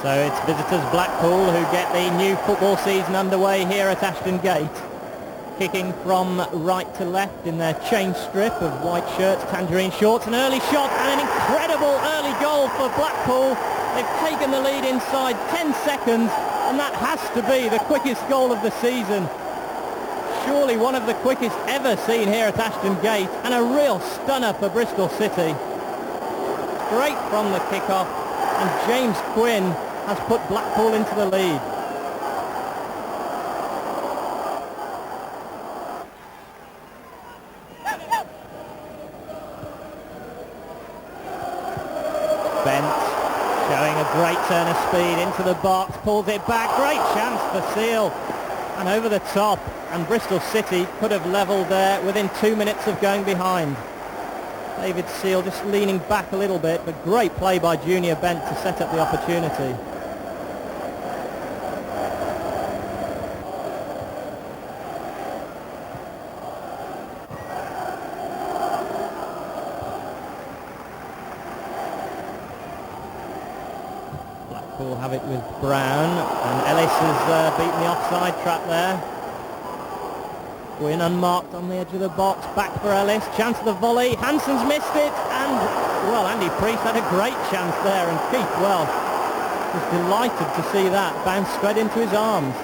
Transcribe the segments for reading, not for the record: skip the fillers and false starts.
So it's visitors Blackpool who get the new football season underway here at Ashton Gate. Kicking from right to left in their change strip of white shirts, tangerine shorts, an early shot and an incredible early goal for Blackpool. They've taken the lead inside 10 seconds and that has to be the quickest goal of the season. Surely one of the quickest ever seen here at Ashton Gate, and a real stunner for Bristol City. Straight from the kickoff, and James Quinn has put Blackpool into the lead. Bent showing a great turn of speed into the box, pulls it back, great chance for Seal, and over the top, and Bristol City could have levelled there within 2 minutes of going behind. David Seal just leaning back a little bit, but great play by Junior Bent to set up the opportunity. Blackpool have it with Brown, and Ellis has beaten the offside trap there. Quinn unmarked on the edge of the box, back for Ellis, chance of the volley, Hansen's missed it, and, well, Andy Priest had a great chance there, and Keith Welsh was delighted to see that bounce straight into his arms.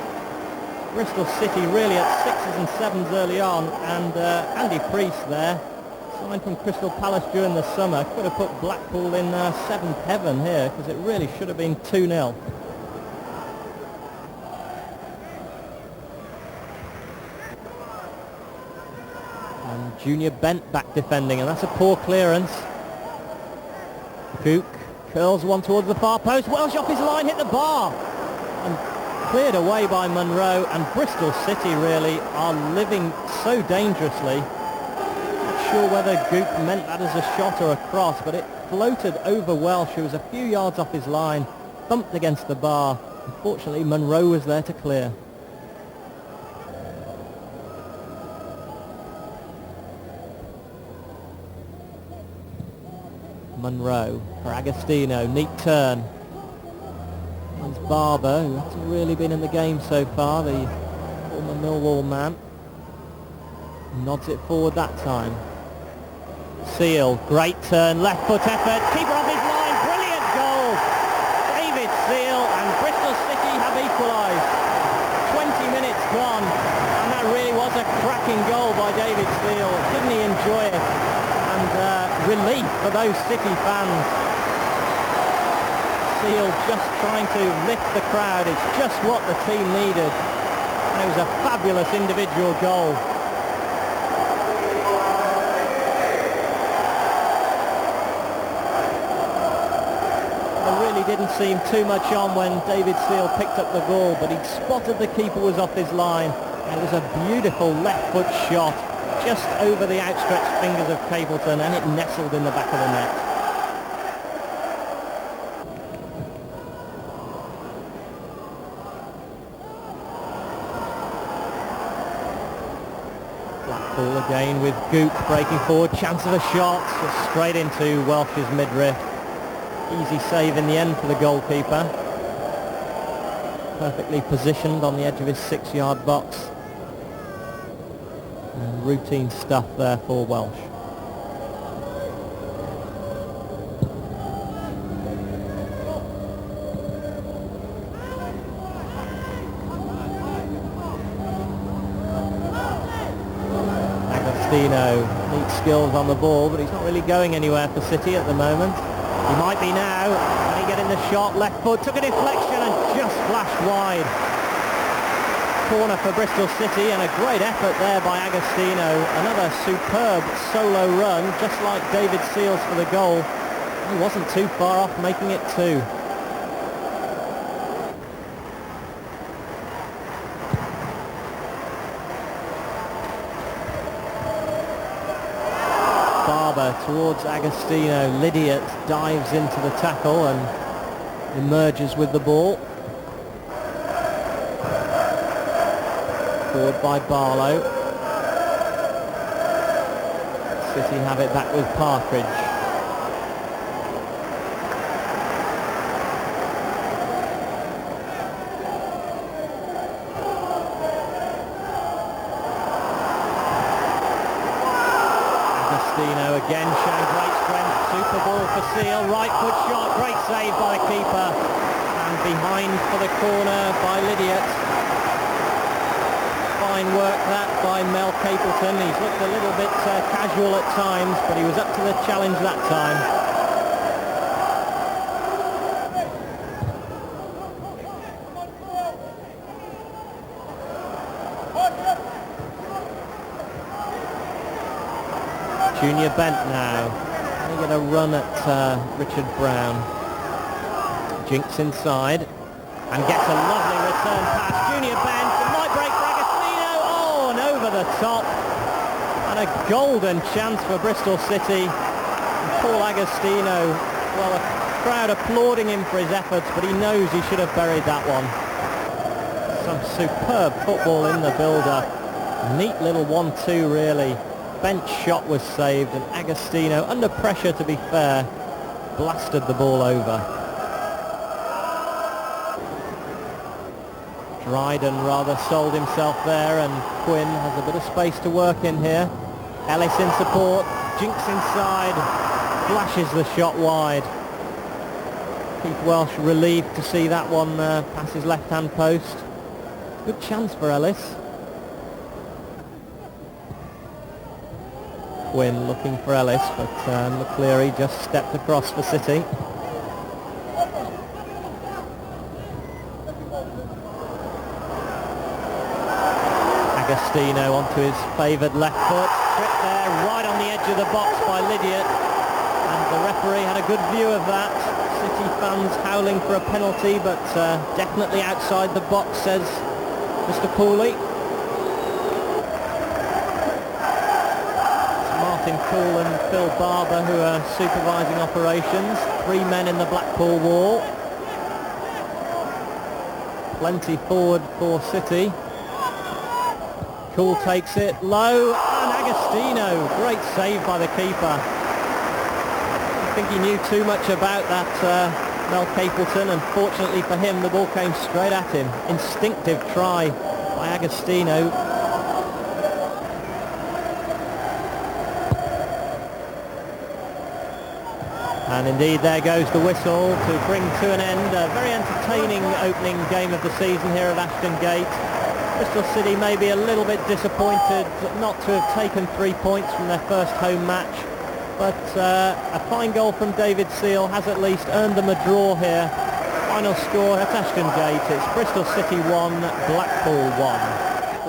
Bristol City really at 6s and 7s early on, and Andy Priest there, signed from Crystal Palace during the summer, could have put Blackpool in 7th heaven here, because it really should have been 2-0. Junior Bent back defending, and that's a poor clearance. Cook curls one towards the far post. Welsh off his line, hit the bar, and cleared away by Munro. And Bristol City really are living so dangerously. Not sure whether Gook meant that as a shot or a cross, but it floated over Welsh, who was a few yards off his line, thumped against the bar. Unfortunately, Munro was there to clear. Munro for Agostino, neat turn. There's Barber, who hasn't really been in the game so far, the former Millwall man. Nods it forward that time. Seal, great turn, left foot effort, keeper off his line, brilliant goal! David Seal, and Bristol City have equalised. 20 minutes gone, and that really was a cracking goal by David Seal. Didn't he enjoy it? And relief for those City fans. Seal just trying to lift the crowd. It's just what the team needed. And it was a fabulous individual goal. There really didn't seem too much on when David Seal picked up the ball, but he'd spotted the keeper was off his line. And it was a beautiful left foot shot, just over the outstretched fingers of Capleton, and it nestled in the back of the net. Blackpool again with Gook breaking forward, chance of a shot, just straight into Welsh's midriff. Easy save in the end for the goalkeeper. Perfectly positioned on the edge of his 6-yard box. Routine stuff there for Welsh. Agostino, neat skills on the ball, but he's not really going anywhere for City at the moment. He might be now. Can he get in the shot? Left foot, took a deflection and just flashed wide. Corner for Bristol City, and a great effort there by Agostino. Another superb solo run, just like David Seal's for the goal. He wasn't too far off making it 2. Barber towards Agostino. Lydiot dives into the tackle and emerges with the ball. Forward by Barlow. City have it back with Partridge. Agostino again showing great strength. Super ball for Seal. Right foot shot. Great save by the keeper. And behind for the corner by Lydiot. Fine work that by Mel Capleton. He's looked a little bit casual at times, but he was up to the challenge that time. Junior Bent now. They get a run at Richard Brown. Jinks inside and gets a lovely return pass. Junior Bent, it might break for Agostino. Oh, and over the top. And a golden chance for Bristol City. And Paul Agostino, well, a crowd applauding him for his efforts, but he knows he should have buried that one. Some superb football in the build-up. Neat little 1-2 really. Bent's shot was saved, and Agostino, under pressure to be fair, blasted the ball over. Dryden rather sold himself there, and Quinn has a bit of space to work in here. Ellis in support, Jinks inside, flashes the shot wide. Keith Welsh relieved to see that one pass his left-hand post. Good chance for Ellis. Quinn looking for Ellis, but McCleary just stepped across for City. Agostino onto his favoured left foot, tripped there right on the edge of the box by Lydiot, and the referee had a good view of that. City fans howling for a penalty, but definitely outside the box, says Mr. Pooley. Martin Cool and Phil Barber, who are supervising operations. 3 men in the Blackpool wall. Plenty forward for City. Cool takes it low, and Agostino, great save by the keeper. I think he knew too much about that Mel Capleton, and fortunately for him the ball came straight at him. Instinctive try by Agostino. And indeed there goes the whistle to bring to an end a very entertaining opening game of the season here at Ashton Gate. Bristol City may be a little bit disappointed not to have taken 3 points from their first home match, but a fine goal from David Seal has at least earned them a draw here. Final score at Ashton Gate, it's Bristol City 1, Blackpool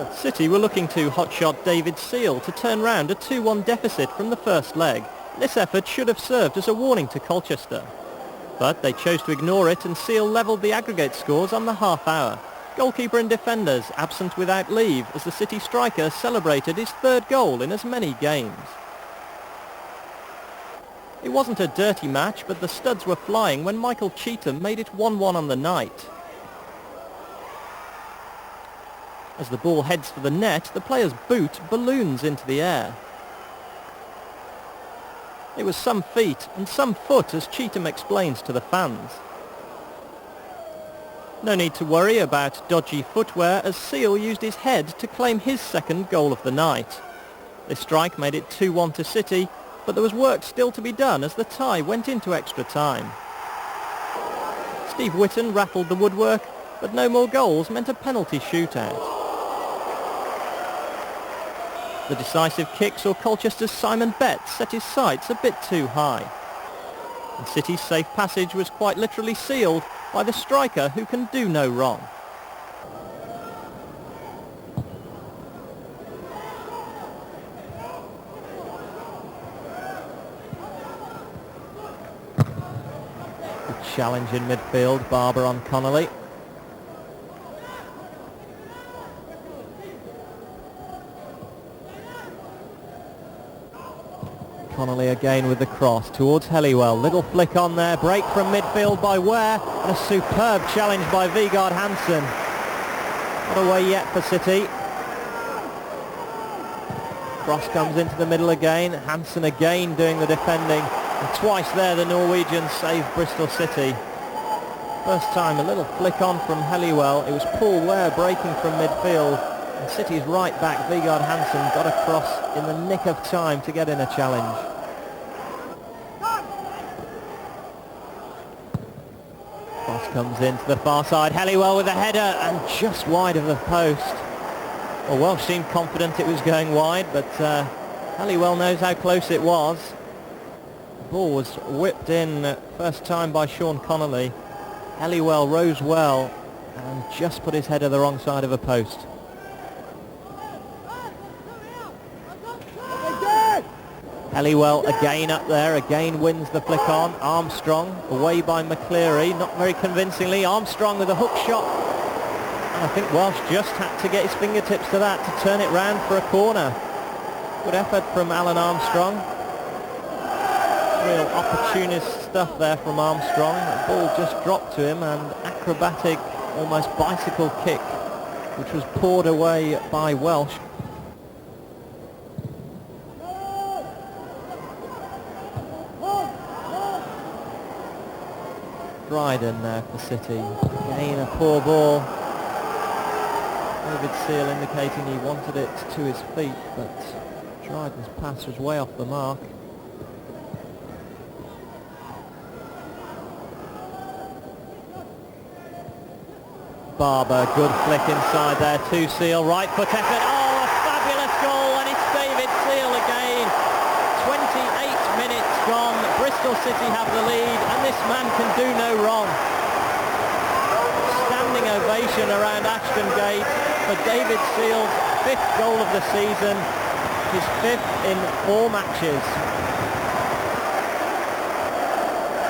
1. City were looking to hotshot David Seal to turn round a 2-1 deficit from the first leg. This effort should have served as a warning to Colchester. But they chose to ignore it, and Seal levelled the aggregate scores on the half hour. Goalkeeper and defenders absent without leave as the City striker celebrated his 3rd goal in as many games. It wasn't a dirty match, but the studs were flying when Michael Cheetham made it 1-1 on the night. As the ball heads for the net, the player's boot balloons into the air. It was some feet and some foot, as Cheetham explains to the fans. No need to worry about dodgy footwear, as Seal used his head to claim his 2nd goal of the night. This strike made it 2-1 to City, but there was work still to be done as the tie went into extra time. Steve Whitton rattled the woodwork, but no more goals meant a penalty shootout. The decisive kick saw Colchester's Simon Betts set his sights a bit too high. And City's safe passage was quite literally sealed by the striker who can do no wrong. The challenge in midfield, Barber on Connolly. Connolly again with the cross towards Helliwell. Little flick on there, break from midfield by Ware, and a superb challenge by Vigard Hansen. Not away yet for City. Cross comes into the middle again, Hansen again doing the defending, and twice there the Norwegians save Bristol City. First time a little flick on from Helliwell, it was Paul Ware breaking from midfield, And City's right back, Vigard Hansen, got across in the nick of time to get in a challenge. Cross comes in to the far side, Helliwell with a header and just wide of the post. Well, Welsh seemed confident it was going wide, but Helliwell knows how close it was. The ball was whipped in first time by Sean Connolly. Helliwell rose well and just put his header the wrong side of a post. Helliwell again up there, again wins the flick on. Armstrong away by McCleary, not very convincingly. Armstrong with a hook shot. And I think Welsh just had to get his fingertips to that to turn it round for a corner. Good effort from Alan Armstrong. Real opportunist stuff there from Armstrong. The ball just dropped to him, and acrobatic, almost bicycle kick, which was poured away by Welsh. Dryden there for City. Again a poor ball. David Seal indicating he wanted it to his feet, but Dryden's pass was way off the mark. Barber, good flick inside there to Seal. Right foot effort. Oh, a fabulous goal, and it's David Seal again. 28 minutes gone. Bristol City have the lead, and this man can do no wrong. Standing ovation around Ashton Gate for David Seal's 5th goal of the season, his 5th in 4 matches.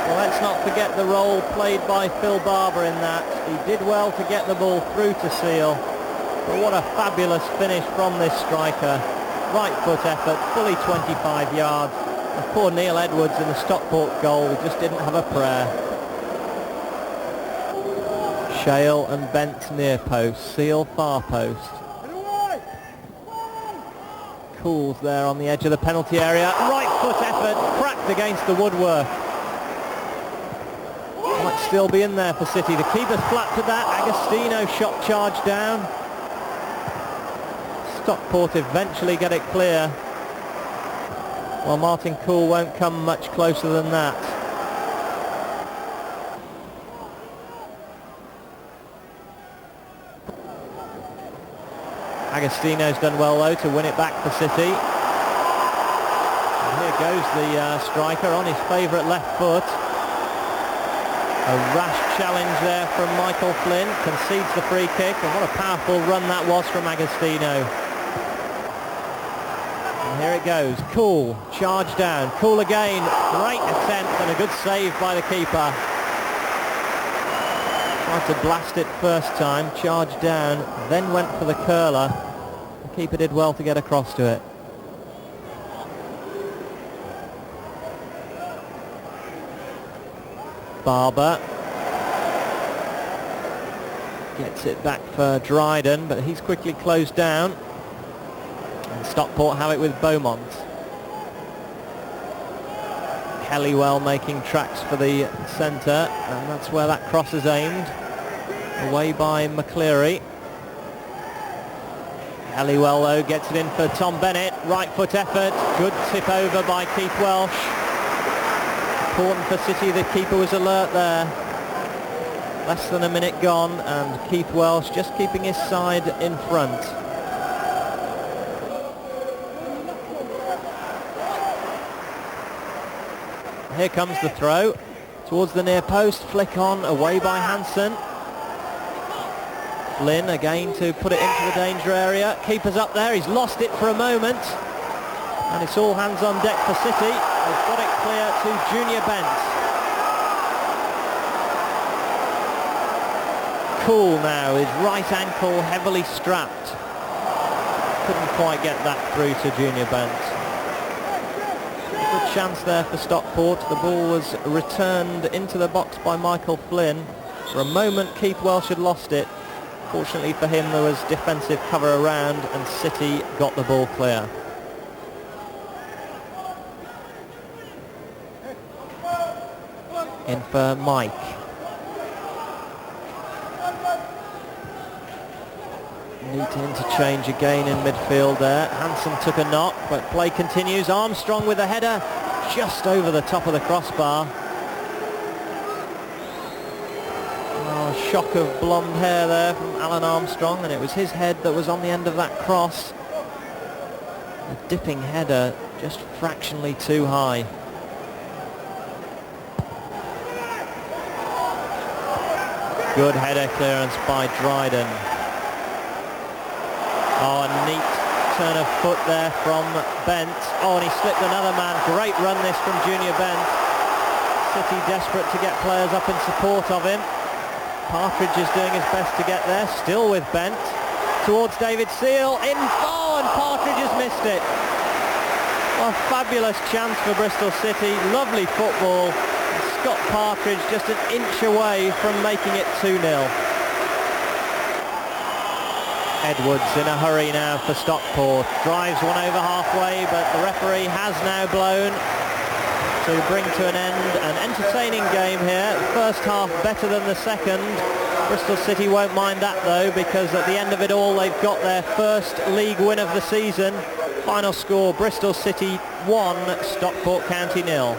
Well, let's not forget the role played by Phil Barber in that. He did well to get the ball through to Seal, but what a fabulous finish from this striker. Right foot effort, fully 25 yards. And poor Neil Edwards in the Stockport goal just didn't have a prayer. Shale and Bent near post, Seal far post. Cools there on the edge of the penalty area. Right foot effort, cracked against the woodwork. Might still be in there for City. The keeper's flat to that. Agostino shot charge down. Stockport eventually get it clear. Well, Martin Cool won't come much closer than that. Agostino's done well though to win it back for City. And here goes the striker on his favourite left foot. A rash challenge there from Michael Flynn, concedes the free kick, and what a powerful run that was from Agostino. And here it goes, Cool, charge down, Cool again, great attempt and a good save by the keeper. Tried to blast it first time, charged down, then went for the curler. The keeper did well to get across to it. Barber gets it back for Dryden, but he's quickly closed down. And Stockport have it with Beaumont. Helliwell making tracks for the centre, and that's where that cross is aimed. Away by McCleary. Helliwell though gets it in for Tom Bennett. Right foot effort, good tip over by Keith Welsh. Important for City, the keeper was alert there. Less than a minute gone, and Keith Welsh just keeping his side in front. Here comes the throw towards the near post, flick on, away by Hansen. Flynn again to put it into the danger area. Keeper's up there, he's lost it for a moment, and it's all hands on deck for City. They've got it clear to Junior Bent. Cool now, his right ankle heavily strapped. Couldn't quite get that through to Junior Bent. Good chance there for Stockport. The ball was returned into the box by Michael Flynn. For a moment Keith Welsh had lost it. Fortunately for him there was defensive cover around and City got the ball clear. In for Mike. Neat interchange again in midfield there. Hansen took a knock, but play continues. Armstrong with a header just over the top of the crossbar. Oh, shock of blonde hair there from Alan Armstrong, and it was his head that was on the end of that cross. A dipping header, just fractionally too high. Good header clearance by Dryden. Oh, a neat turn of foot there from Bent. Oh, and he slipped another man. Great run this from Junior Bent. City desperate to get players up in support of him. Partridge is doing his best to get there, still with Bent. Towards David Seal, in, oh, and Partridge has missed it. A fabulous chance for Bristol City, lovely football. Scott Partridge just an inch away from making it 2-0. Edwards in a hurry now for Stockport. Drives one over halfway, but the referee has now blown to bring to an end an entertaining game here. The first half better than the second. Bristol City won't mind that though, because at the end of it all they've got their first league win of the season. Final score, Bristol City 1, Stockport County 0.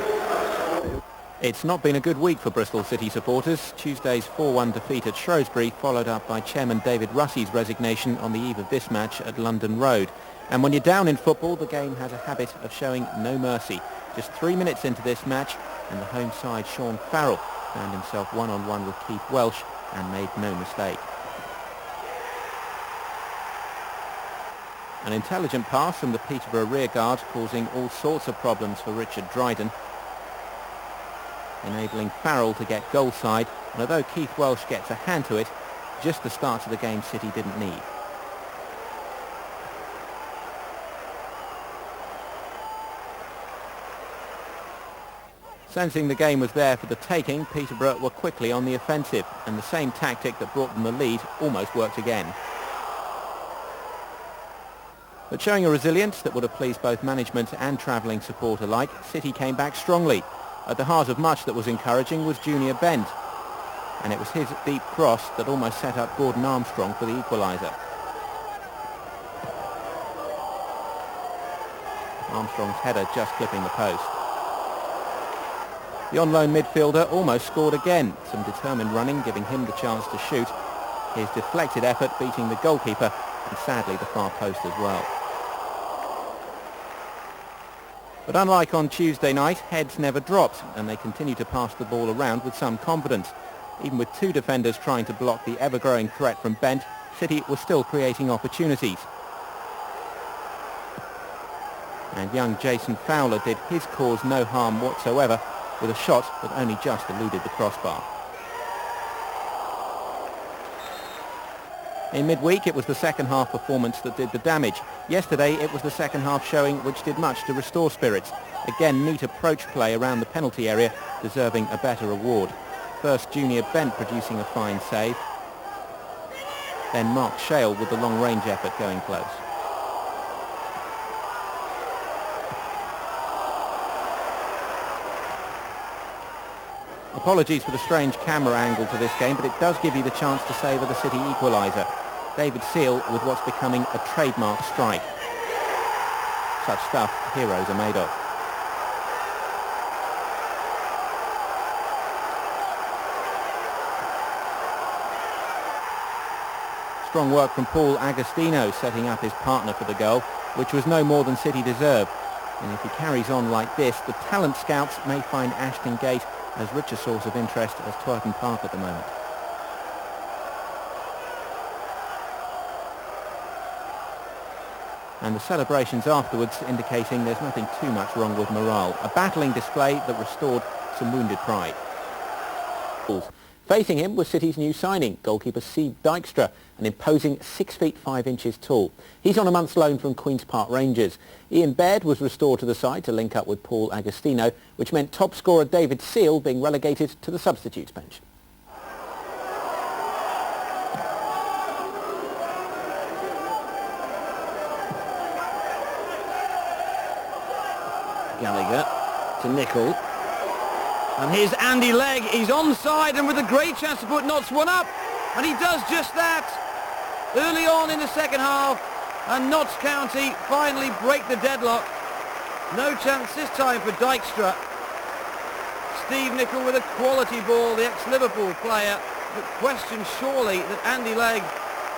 It's not been a good week for Bristol City supporters. Tuesday's 4-1 defeat at Shrewsbury followed up by Chairman David Russey's resignation on the eve of this match at London Road. And when you're down in football, the game has a habit of showing no mercy. Just 3 minutes into this match, and the home side, Sean Farrell, found himself one-on-one with Keith Welsh and made no mistake. An intelligent pass from the Peterborough rearguard causing all sorts of problems for Richard Dryden, enabling Farrell to get goal side, and although Keith Welsh gets a hand to it, just the start of the game City didn't need. Sensing the game was there for the taking, Peterborough were quickly on the offensive, and the same tactic that brought them the lead almost worked again. But showing a resilience that would have pleased both management and travelling support alike, City came back strongly. At the heart of much that was encouraging was Junior Bent, and it was his deep cross that almost set up Gordon Armstrong for the equaliser. Armstrong's header just clipping the post. The on-loan midfielder almost scored again, some determined running giving him the chance to shoot, his deflected effort beating the goalkeeper and sadly the far post as well. But unlike on Tuesday night, heads never dropped, and they continue to pass the ball around with some confidence. Even with two defenders trying to block the ever-growing threat from Bent, City was still creating opportunities. And young Jason Fowler did his cause no harm whatsoever with a shot that only just eluded the crossbar. In midweek, it was the second half performance that did the damage. Yesterday, it was the second half showing which did much to restore spirits. Again, neat approach play around the penalty area, deserving a better award. First, Junior Bent producing a fine save. Then Mark Shale with the long-range effort going close. Apologies for the strange camera angle to this game, but it does give you the chance to savour the City equaliser. David Seal with what's becoming a trademark strike. Such stuff heroes are made of. Strong work from Paul Agostino setting up his partner for the goal, which was no more than City deserved. And if he carries on like this, the talent scouts may find Ashton Gate as rich a source of interest as Twerton Park at the moment. And the celebrations afterwards indicating there's nothing too much wrong with morale. A battling display that restored some wounded pride. Facing him was City's new signing, goalkeeper Steve Dykstra, an imposing 6 feet 5 inches tall. He's on a month's loan from Queen's Park Rangers. Ian Baird was restored to the side to link up with Paul Agostino, which meant top scorer David Seal being relegated to the substitutes bench. Gallagher to Nicol. And here's Andy Legg. He's onside and with a great chance to put Notts one up. And he does just that. early on in the second half, and Notts County finally break the deadlock. No chance this time for Dykstra. Steve Nicol with a quality ball, the ex-Liverpool player, but questioned surely that Andy Legg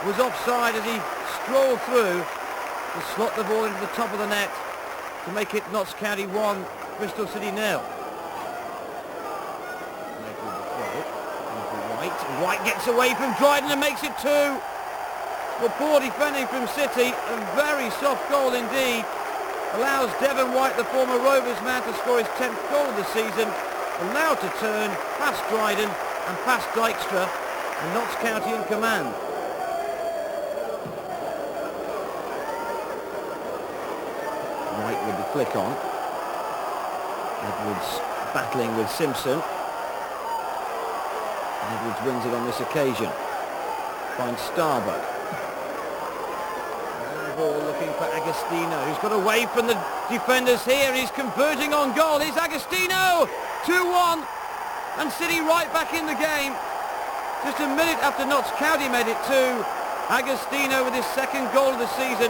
was offside as he strolled through to slot the ball into the top of the net to make it Notts County 1, Bristol City 0. White gets away from Dryden and makes it 2. Well, poor defending from City, a very soft goal indeed. Allows Devon White, the former Rovers man, to score his 10th goal of the season. Allowed to turn past Dryden and past Dykstra, and Notts County in command. White with the flick on. Edwards battling with Simpson. Edwards wins it on this occasion. Finds Starbuck. Ball looking for Agostino, who's got away from the defenders here. He's converging on goal. Here's Agostino! 2-1. And City right back in the game. Just a minute after Notts County made it 2. Agostino with his second goal of the season.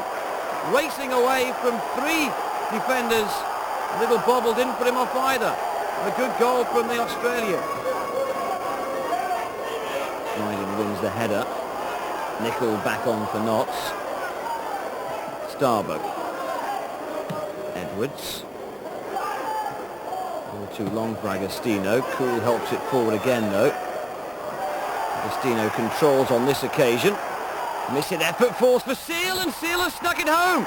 Racing away from 3 defenders. A little bobble didn't put him off either. A good goal from the Australian. Dryden wins the header. Nicol back on for Notts. Starbuck. Edwards. A little too long for Agostino. Cool helps it forward again though. Agostino controls on this occasion. Missed effort force for Seal, and Seal has snuck it home.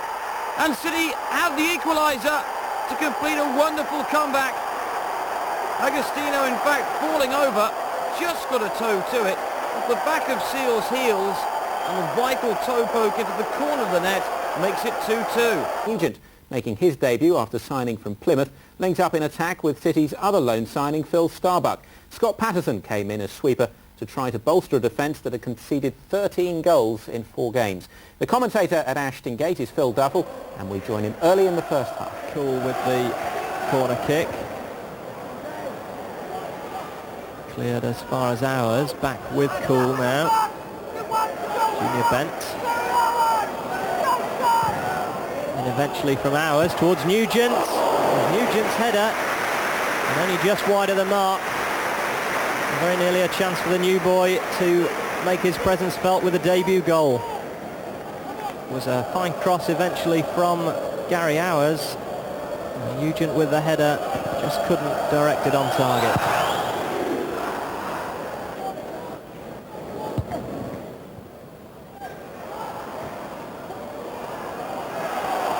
And City have the equaliser to complete a wonderful comeback. Agostino in fact falling over, just got a toe to it. Off the back of Seal's heels, and a vital toe poke into the corner of the net makes it 2-2. Agent making his debut after signing from Plymouth, links up in attack with City's other loan signing, Phil Starbuck. Scott Patterson came in as sweeper to try to bolster a defence that had conceded 13 goals in 4 games. The commentator at Ashton Gate is Phil Duffel, and we join him early in the first half. Cool with the corner kick. Cleared as far as ours. Back with Cool now. Junior Bent. And eventually from ours towards Nugent. Nugent's header. And only just wide of the mark. Very nearly a chance for the new boy to make his presence felt with a debut goal. It was a fine cross eventually from Gary Hours. Nugent with the header just couldn't direct it on target.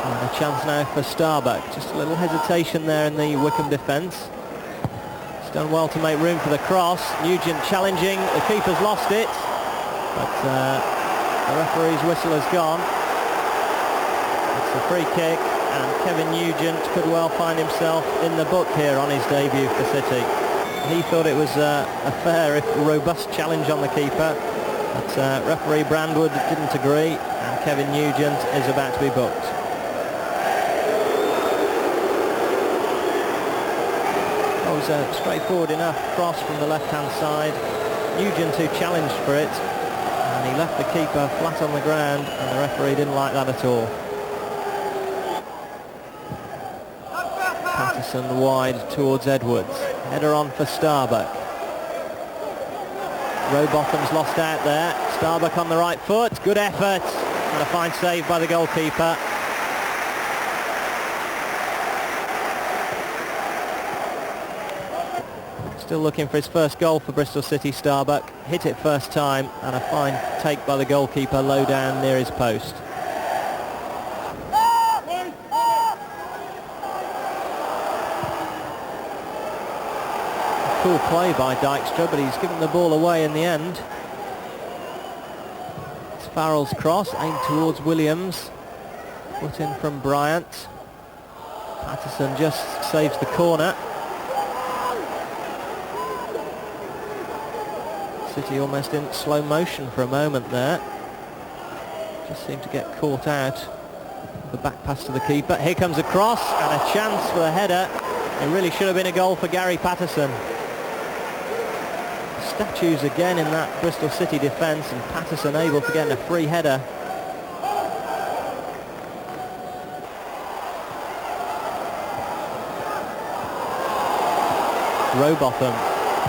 And a chance now for Starbuck. Just a little hesitation there in the Wycombe defence. Done well to make room for the cross. Nugent challenging, the keeper's lost it, but the referee's whistle has gone. It's a free kick, and Kevin Nugent could well find himself in the book here on his debut for City. He thought it was a fair, if robust challenge on the keeper, but referee Brandwood didn't agree, and Kevin Nugent is about to be booked. It was a straightforward enough cross from the left-hand side. Nugent who challenged for it, and he left the keeper flat on the ground, and the referee didn't like that at all. Patterson wide towards Edwards. Header on for Starbuck. Rowbottom's lost out there. Starbuck on the right foot. Good effort, and a fine save by the goalkeeper. Still looking for his first goal for Bristol City, Starbuck. Hit it first time, and a fine take by the goalkeeper low down near his post. A cool play by Dykstra, but he's given the ball away in the end. It's Farrell's cross, aimed towards Williams. Put in from Bryant. Patterson just saves the corner. City almost in slow motion for a moment there. Just seemed to get caught out. The back pass to the keeper. Here comes a cross and a chance for the header. It really should have been a goal for Gary Patterson. statues again in that Bristol City defence, and Patterson able to get a free header. Rowbotham,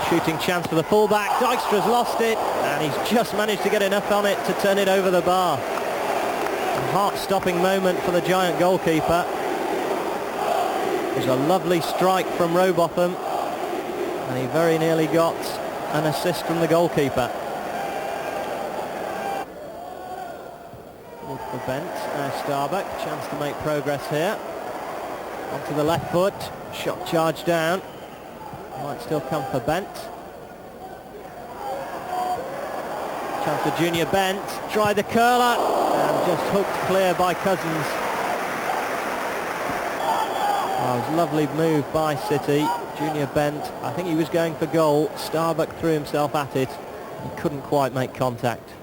shooting chance for the fullback. Dijkstra's lost it, and he's just managed to get enough on it to turn it over the bar. A heart-stopping moment for the giant goalkeeper. It was a lovely strike from Rowbotham, and he very nearly got an assist from the goalkeeper. Look for Bent, now Starbuck, chance to make progress here. Onto the left foot, shot charge down. Might still come for Bent. Chance for Junior Bent. Try the curler and just hooked clear by Cousins. Oh, it was a lovely move by City. Junior Bent, I think he was going for goal. Starbuck threw himself at it. He couldn't quite make contact.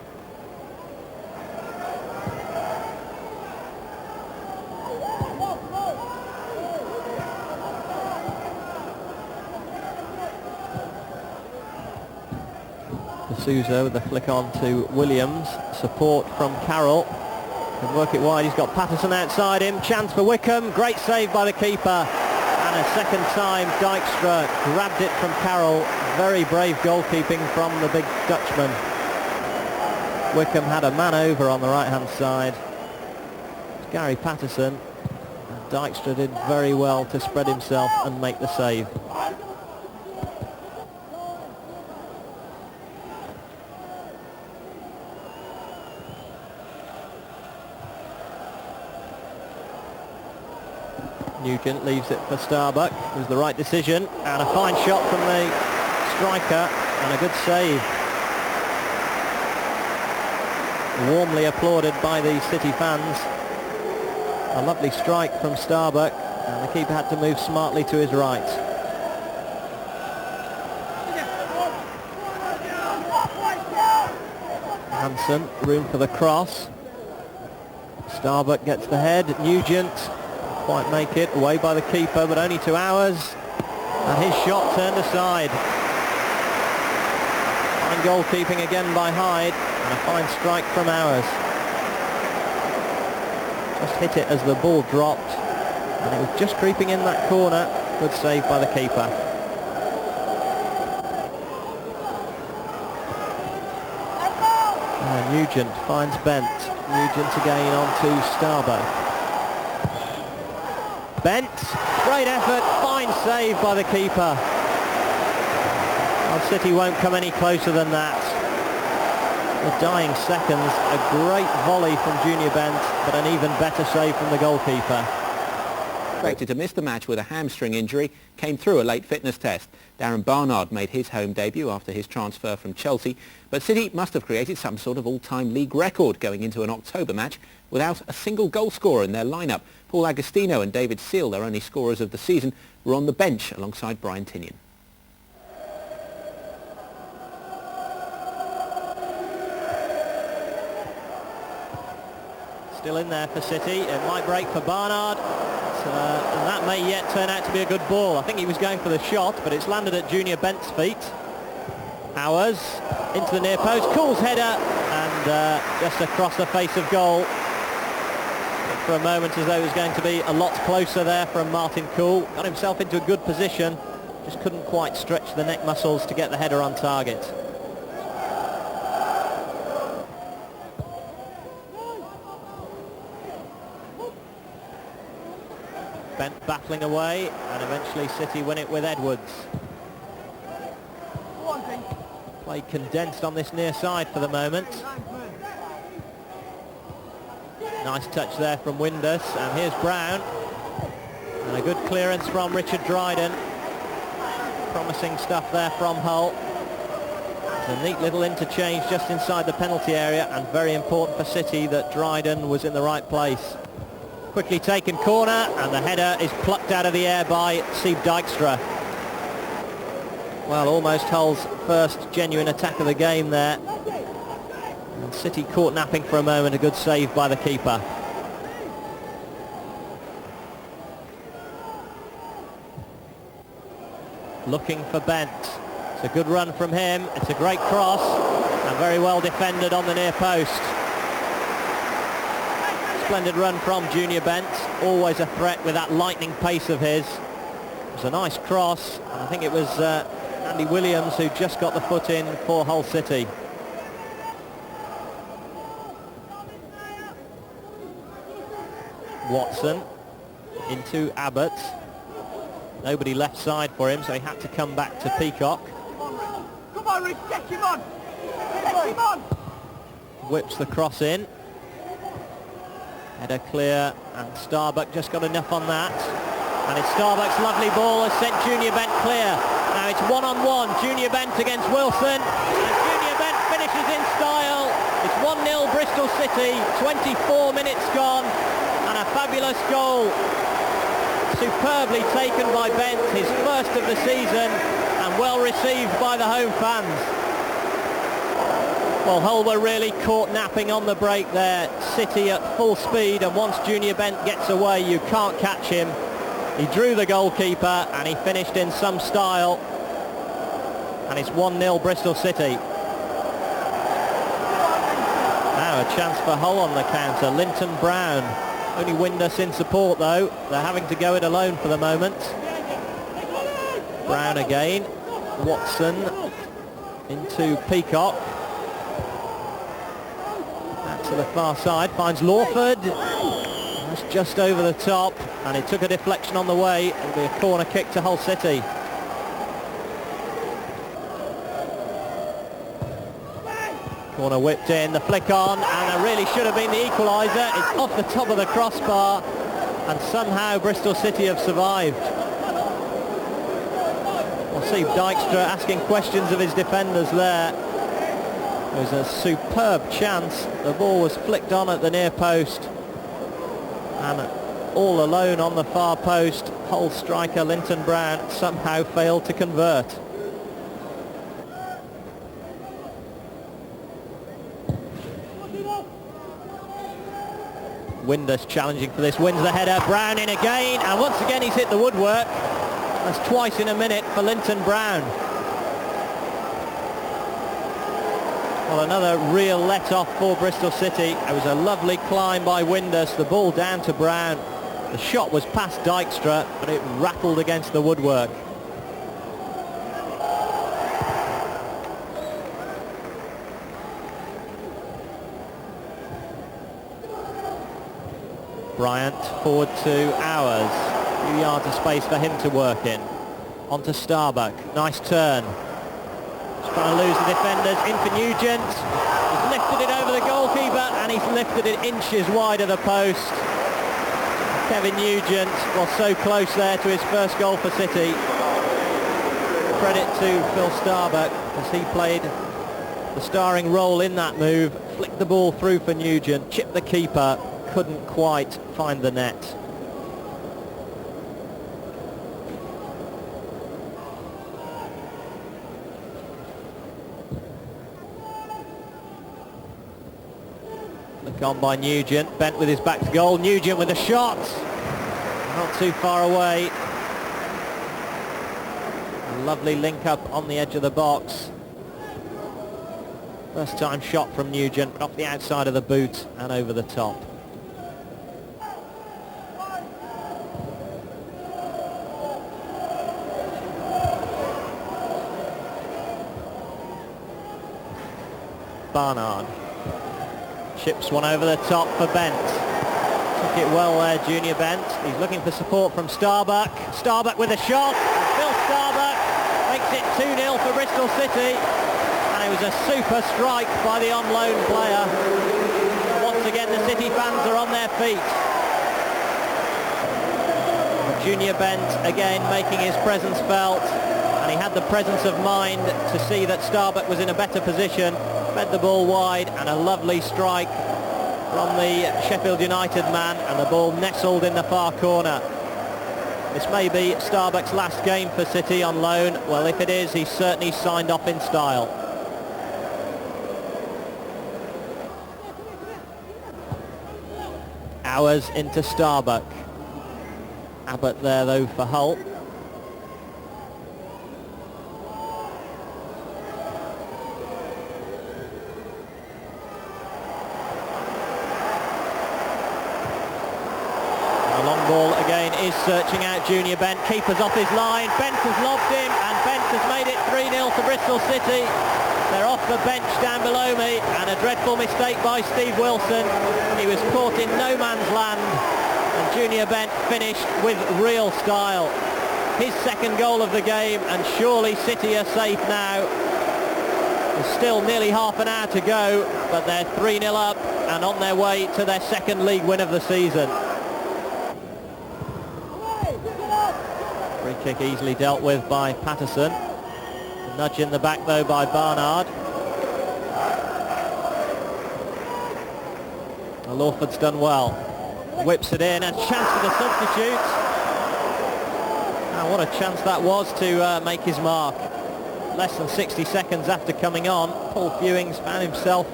Sousa with the flick on to Williams. Support from Carroll. Can work it wide. He's got Patterson outside him. Chance for Wickham. Great save by the keeper. And a second time Dijkstra grabbed it from Carroll. Very brave goalkeeping from the big Dutchman. Wickham had a man over on the right hand side. It's Gary Patterson. Dijkstra did very well to spread himself and make the save. Nugent leaves it for Starbuck. It was the right decision, and a fine shot from the striker, and a good save. Warmly applauded by the City fans. A lovely strike from Starbuck, and the keeper had to move smartly to his right. Hansen, room for the cross. Starbuck gets the head. Nugent quite make it, away by the keeper, but only 2 hours, and his shot turned aside. Fine goalkeeping again by Hyde, and a fine strike from Hours. Just hit it as the ball dropped, and it was just creeping in that corner. Good save by the keeper. And Nugent finds Bent. Nugent again on to Starbuck. Bent, great effort, fine save by the keeper. Well, City won't come any closer than that. The dying seconds, a great volley from Junior Bent, but an even better save from the goalkeeper. Expected to miss the match with a hamstring injury, came through a late fitness test. Darren Barnard made his home debut after his transfer from Chelsea, but City must have created some sort of all-time league record going into an October match without a single goal scorer in their lineup. Paul Agostino and David Seal, their only scorers of the season, were on the bench alongside Brian Tinian. Still in there for City. It might break for Barnard. And that may yet turn out to be a good ball. I think he was going for the shot, but it's landed at Junior Bent's feet. Hours into the near post. Cool's header, and just across the face of goal. For a moment as though it was going to be a lot closer there from Martin Cool. Got himself into a good position, just couldn't quite stretch the neck muscles to get the header on target. Bent battling away, and eventually City win it with Edwards. Play condensed on this near side for the moment. Nice touch there from Windus, and here's Brown. And a good clearance from Richard Dryden. Promising stuff there from Hull. It's a neat little interchange just inside the penalty area, and very important for City that Dryden was in the right place. Quickly taken corner, and the header is plucked out of the air by Sieb Dijkstra. Well, almost Hull's first genuine attack of the game there. And City caught napping for a moment. A good save by the keeper. Looking for Bent. It's a good run from him. It's a great cross and very well defended on the near post. Splendid run from Junior Bent. Always a threat with that lightning pace of his. It was a nice cross. And I think it was Andy Williams who just got the foot in for Hull City. Watson into Abbott. Nobody left side for him, so he had to come back to Peacock. Come on, Rick, get him on! Get him on! Whips the cross in. Header clear, and Starbuck just got enough on that. And it's Starbuck's lovely ball has sent Junior Bent clear. Now it's one-on-one, Junior Bent against Wilson. And Junior Bent finishes in style. It's 1-0 Bristol City, 24 minutes gone, and a fabulous goal. Superbly taken by Bent, his first of the season, and well received by the home fans. Well, Hull were really caught napping on the break there. City at full speed, and once Junior Bent gets away, you can't catch him. He drew the goalkeeper, and he finished in some style. And it's 1-0 Bristol City. Now a chance for Hull on the counter. Linton Brown. Only Windus in support though. They're having to go it alone for the moment. Brown again. Watson into Peacock. Back to the far side. Finds Lawford. That's just over the top. And it took a deflection on the way. It'll be a corner kick to Hull City. Corner whipped in, the flick on, and it really should have been the equaliser. It's off the top of the crossbar, and somehow Bristol City have survived. We'll see Dykstra asking questions of his defenders there. It was a superb chance. The ball was flicked on at the near post, and all alone on the far post, Hull striker Linton Brown somehow failed to convert. Windus challenging for this, wins the header, Brown in again, and once again he's hit the woodwork. That's twice in a minute for Linton Brown. Well, another real let-off for Bristol City. It was a lovely climb by Windus, the ball down to Brown. The shot was past Dykstra, but it rattled against the woodwork. Bryant forward to Hours. A few yards of space for him to work in. On to Starbuck. Nice turn. Just trying to lose the defenders. In for Nugent. He's lifted it over the goalkeeper, and he's lifted it inches wide of the post. Kevin Nugent was so close there to his first goal for City. Credit to Phil Starbuck as he played the starring role in that move. Flicked the ball through for Nugent. Chipped the keeper. Couldn't quite find the net. Look on by Nugent, Bent with his back to goal. Nugent with a shot, not too far away. A lovely link up on the edge of the box. First time shot from Nugent, but off the outside of the boot and over the top. Barnard chips one over the top for Bent. Took it well there, Junior Bent. He's looking for support from Starbuck. Starbuck with a shot. Phil Starbuck makes it 2-0 for Bristol City. And it was a super strike by the on-loan player. Once again, the City fans are on their feet. Junior Bent again making his presence felt. And he had the presence of mind to see that Starbuck was in a better position. Fed the ball wide, and a lovely strike from the Sheffield United man, and the ball nestled in the far corner. This may be Starbuck's last game for City on loan. Well, if it is, he's certainly signed off in style. Hours into Starbuck. Abbott there though for Hull. is searching out Junior Bent. Keeper's off his line. Bent has lobbed him, and Bent has made it 3-0 to Bristol City. They're off the bench down below me, and a dreadful mistake by Steve Wilson. He was caught in no man's land, and Junior Bent finished with real style. His second goal of the game, and surely City are safe now. There's still nearly half an hour to go, but they're 3-0 up and on their way to their second league win of the season. Free kick easily dealt with by Patterson. A nudge in the back though by Barnard. Well, Lawford's done well. Whips it in, and chance for the substitutes. And what a chance that was to make his mark. Less than 60 seconds after coming on, Paul Fewings found himself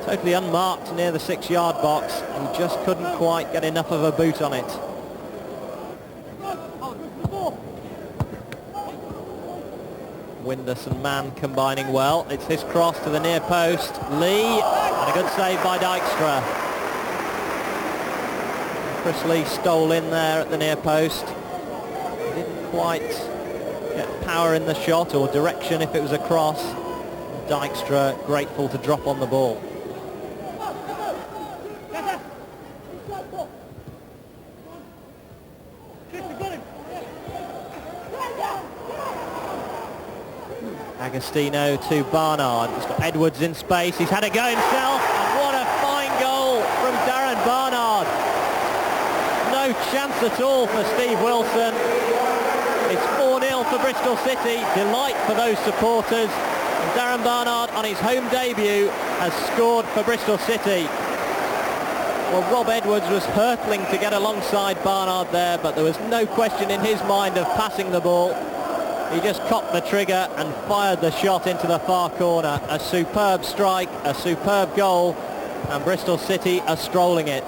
totally unmarked near the 6-yard box. He just couldn't quite get enough of a boot on it. Windus and Mann combining well. It's his cross to the near post. Lee, and a good save by Dykstra. Chris Lee stole in there at the near post. He didn't quite get power in the shot or direction if it was a cross. Dykstra grateful to drop on the ball. Agostino to Barnard. He's got Edwards in space. He's had a go himself. And what a fine goal from Darren Barnard. No chance at all for Steve Wilson. It's 4-0 for Bristol City. Delight for those supporters. And Darren Barnard on his home debut has scored for Bristol City. Well, Rob Edwards was hurtling to get alongside Barnard there, but there was no question in his mind of passing the ball. He just cocked the trigger and fired the shot into the far corner. A superb strike, a superb goal, and Bristol City are strolling it.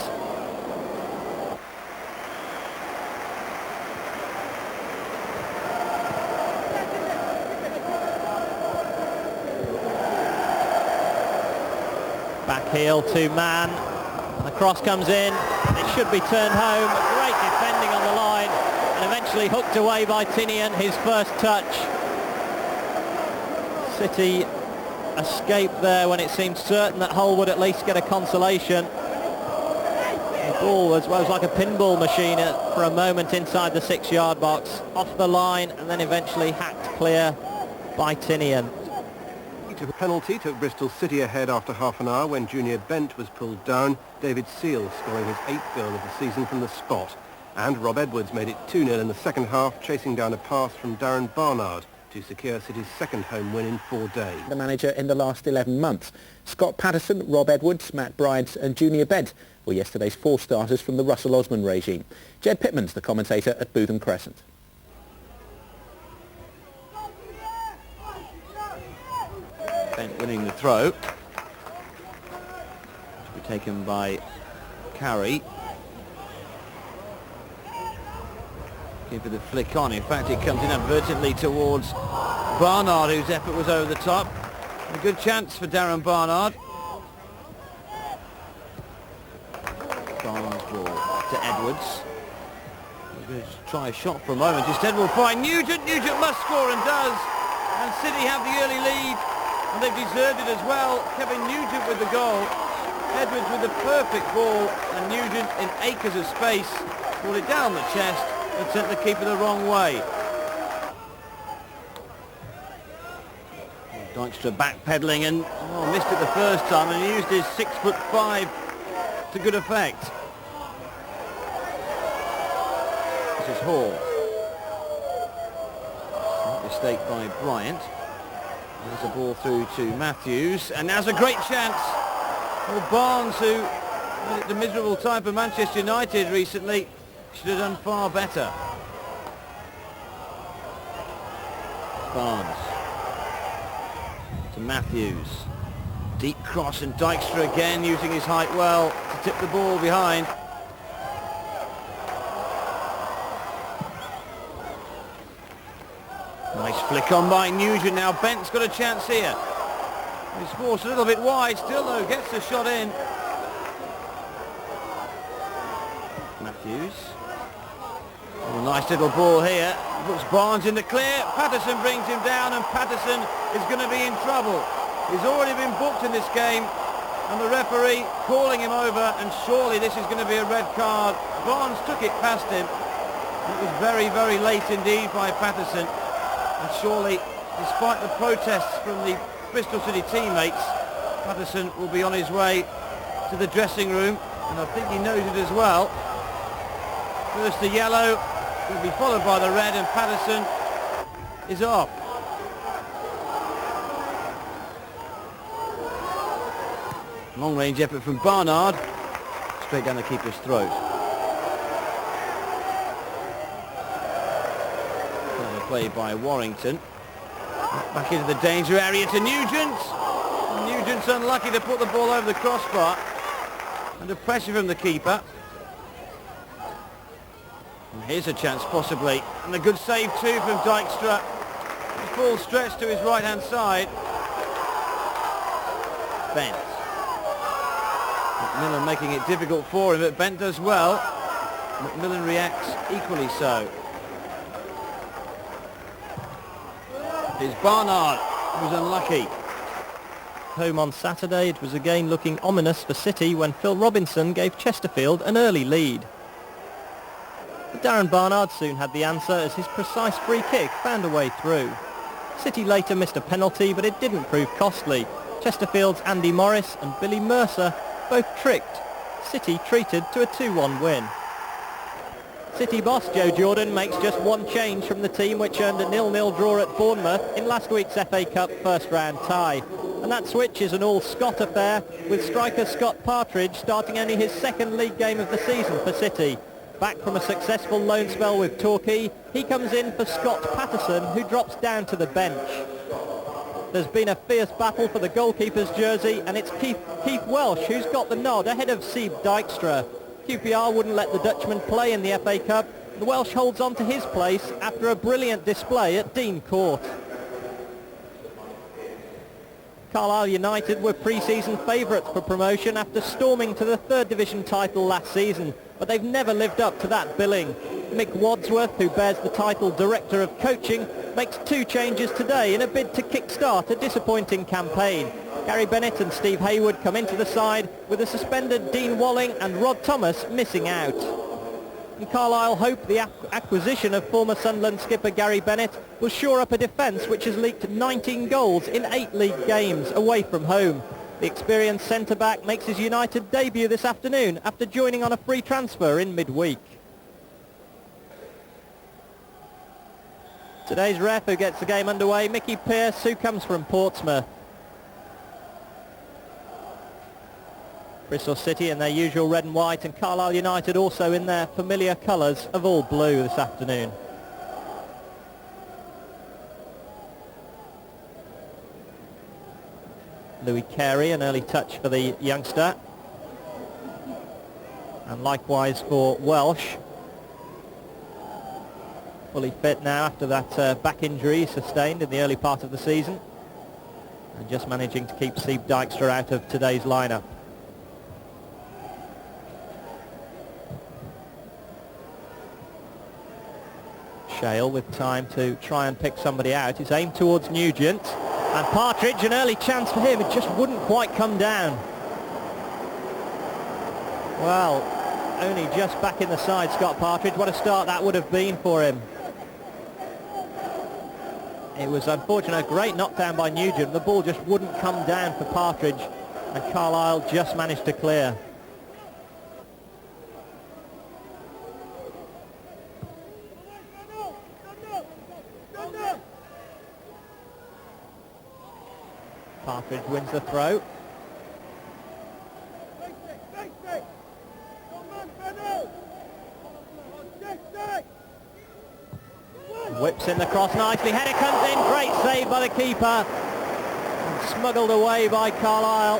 Back heel to Mann. The cross comes in. It should be turned home. Great defending on the line. And eventually hooked away by Tinian, his first touch. City escaped there when it seemed certain that Hull would at least get a consolation. The ball was like a pinball machine for a moment inside the 6-yard box, off the line, and then eventually hacked clear by Tinian. A penalty took Bristol City ahead after half an hour when Junior Bent was pulled down, David Seal scoring his 8th goal of the season from the spot. And Rob Edwards made it 2-0 in the second half, chasing down a pass from Darren Barnard to secure City's second home win in 4 days. The manager in the last 11 months. Scott Patterson, Rob Edwards, Matt Bryant and Junior Bent were yesterday's 4 starters from the Russell Osman regime. Jed Pittman's the commentator at Bootham Crescent. Bent winning the throw. To be taken by Carey. Keeper the flick on. In fact, it comes inadvertently towards Barnard, whose effort was over the top. A good chance for Darren Barnard. Barnard's ball to Edwards. He's going to try a shot for a moment. Instead will find Nugent. Nugent must score and does. And City have the early lead. And they've deserved it as well. Kevin Nugent with the goal. Edwards with the perfect ball. And Nugent in acres of space. Pulled it down the chest and sent the keeper the wrong way. Dykstra backpedaling and missed it the first time and used his 6'5" to good effect. This is Hall. Mistake by Bryant. There's a ball through to Matthews, and now's a great chance. Well, Barnes, who had it the miserable time for Manchester United recently, should have done far better. Barnes to Matthews. Deep cross, and Dykstra again using his height well to tip the ball behind. Nice flick on by Nugent. Now Bent's got a chance here. He's forced a little bit wide, still though gets the shot in. Matthews. Nice little ball here. Puts Barnes in the clear. Patterson brings him down, and Patterson is going to be in trouble. He's already been booked in this game, and the referee calling him over, and surely this is going to be a red card. Barnes took it past him. It was very, very late indeed by Patterson, and surely, despite the protests from the Bristol City teammates, Patterson will be on his way to the dressing room, and I think he knows it as well. First the yellow, will be followed by the red, and Patterson is off. Long range effort from Barnard, straight down the keeper's throat. Played by Warrington. Back into the danger area to Nugent. Nugent's unlucky to put the ball over the crossbar. Under pressure from the keeper. And here's a chance possibly. And a good save too from Dijkstra. The ball stretched to his right hand side. Bent. McMillan making it difficult for him, but Bent does well. McMillan reacts equally so. It's Barnard, who was unlucky. Home on Saturday, it was again looking ominous for City when Phil Robinson gave Chesterfield an early lead. But Darren Barnard soon had the answer as his precise free kick found a way through. City later missed a penalty, but it didn't prove costly. Chesterfield's Andy Morris and Billy Mercer both tricked. City treated to a 2-1 win. City boss Joe Jordan makes just one change from the team which earned a 0-0 draw at Bournemouth in last week's FA Cup first round tie. And that switch is an all-Scott affair, with striker Scott Partridge starting only his second league game of the season for City. Back from a successful loan spell with Torquay, he comes in for Scott Patterson, who drops down to the bench. There's been a fierce battle for the goalkeeper's jersey, and it's Keith Welsh who's got the nod ahead of Sieb Dijkstra. QPR wouldn't let the Dutchman play in the FA Cup. The Welsh holds on to his place after a brilliant display at Dean Court. Carlisle United were pre-season favourites for promotion after storming to the third division title last season, but they've never lived up to that billing. Mick Wadsworth, who bears the title Director of Coaching, makes two changes today in a bid to kick-start a disappointing campaign. Gary Bennett and Steve Hayward come into the side, with the suspended Dean Walling and Rod Thomas missing out. And Carlisle hope the acquisition of former Sunderland skipper Gary Bennett will shore up a defence which has leaked 19 goals in 8 league games away from home. The experienced centre-back makes his United debut this afternoon after joining on a free transfer in midweek. Today's ref who gets the game underway, Mickey Pearce, who comes from Portsmouth. Bristol City in their usual red and white, and Carlisle United also in their familiar colours of all blue this afternoon. Louis Carey, an early touch for the youngster. And likewise for Welsh. Fully fit now after that back injury sustained in the early part of the season. And just managing to keep Sieb Dijkstra out of today's lineup. Shale with time to try and pick somebody out. It's aimed towards Nugent. And Partridge, an early chance for him. It just wouldn't quite come down. Well, only just back in the side, Scott Partridge. What a start that would have been for him. It was unfortunate, a great knockdown by Nugent. The ball just wouldn't come down for Partridge, and Carlisle just managed to clear. Partridge wins the throw. Whips in the cross nicely. Header comes in. Great save by the keeper. And smuggled away by Carlisle.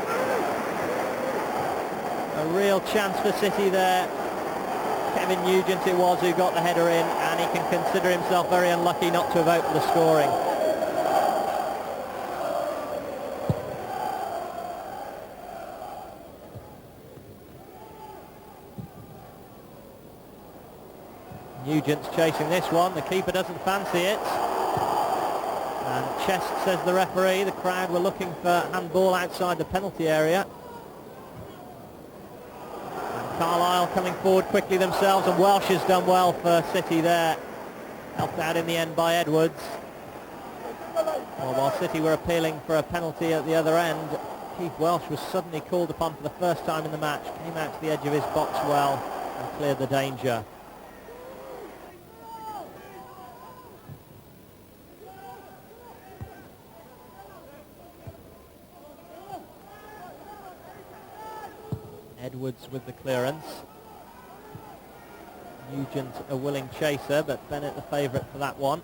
A real chance for City there. Kevin Nugent it was who got the header in, and he can consider himself very unlucky not to have opened the scoring. Nugent's chasing this one. The keeper doesn't fancy it. And chest, says the referee. The crowd were looking for handball outside the penalty area. And Carlisle coming forward quickly themselves, and Welsh has done well for City there. Helped out in the end by Edwards. Well, while City were appealing for a penalty at the other end, Keith Welsh was suddenly called upon for the first time in the match. Came out to the edge of his box well and cleared the danger. Edwards with the clearance. Nugent a willing chaser, but Bennett the favourite for that one.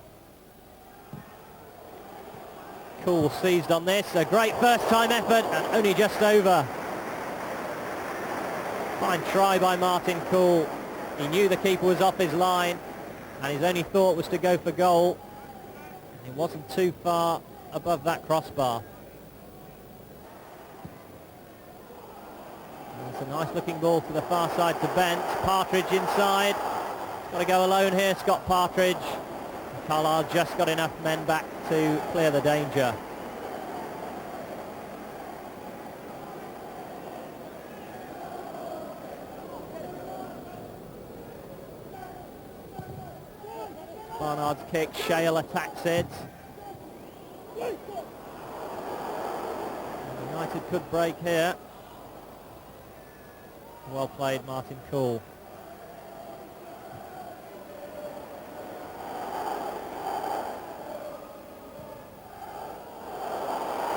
Cool seized on this. A great first time effort and only just over. Fine try by Martin Cool. He knew the keeper was off his line and his only thought was to go for goal. He wasn't too far above that crossbar. It's a nice looking ball to the far side to Bent. Partridge inside. Got to go alone here, Scott Partridge. Carlisle just got enough men back to clear the danger. Barnard's kick, Shale attacks it. United could break here. Well played, Martin Cool.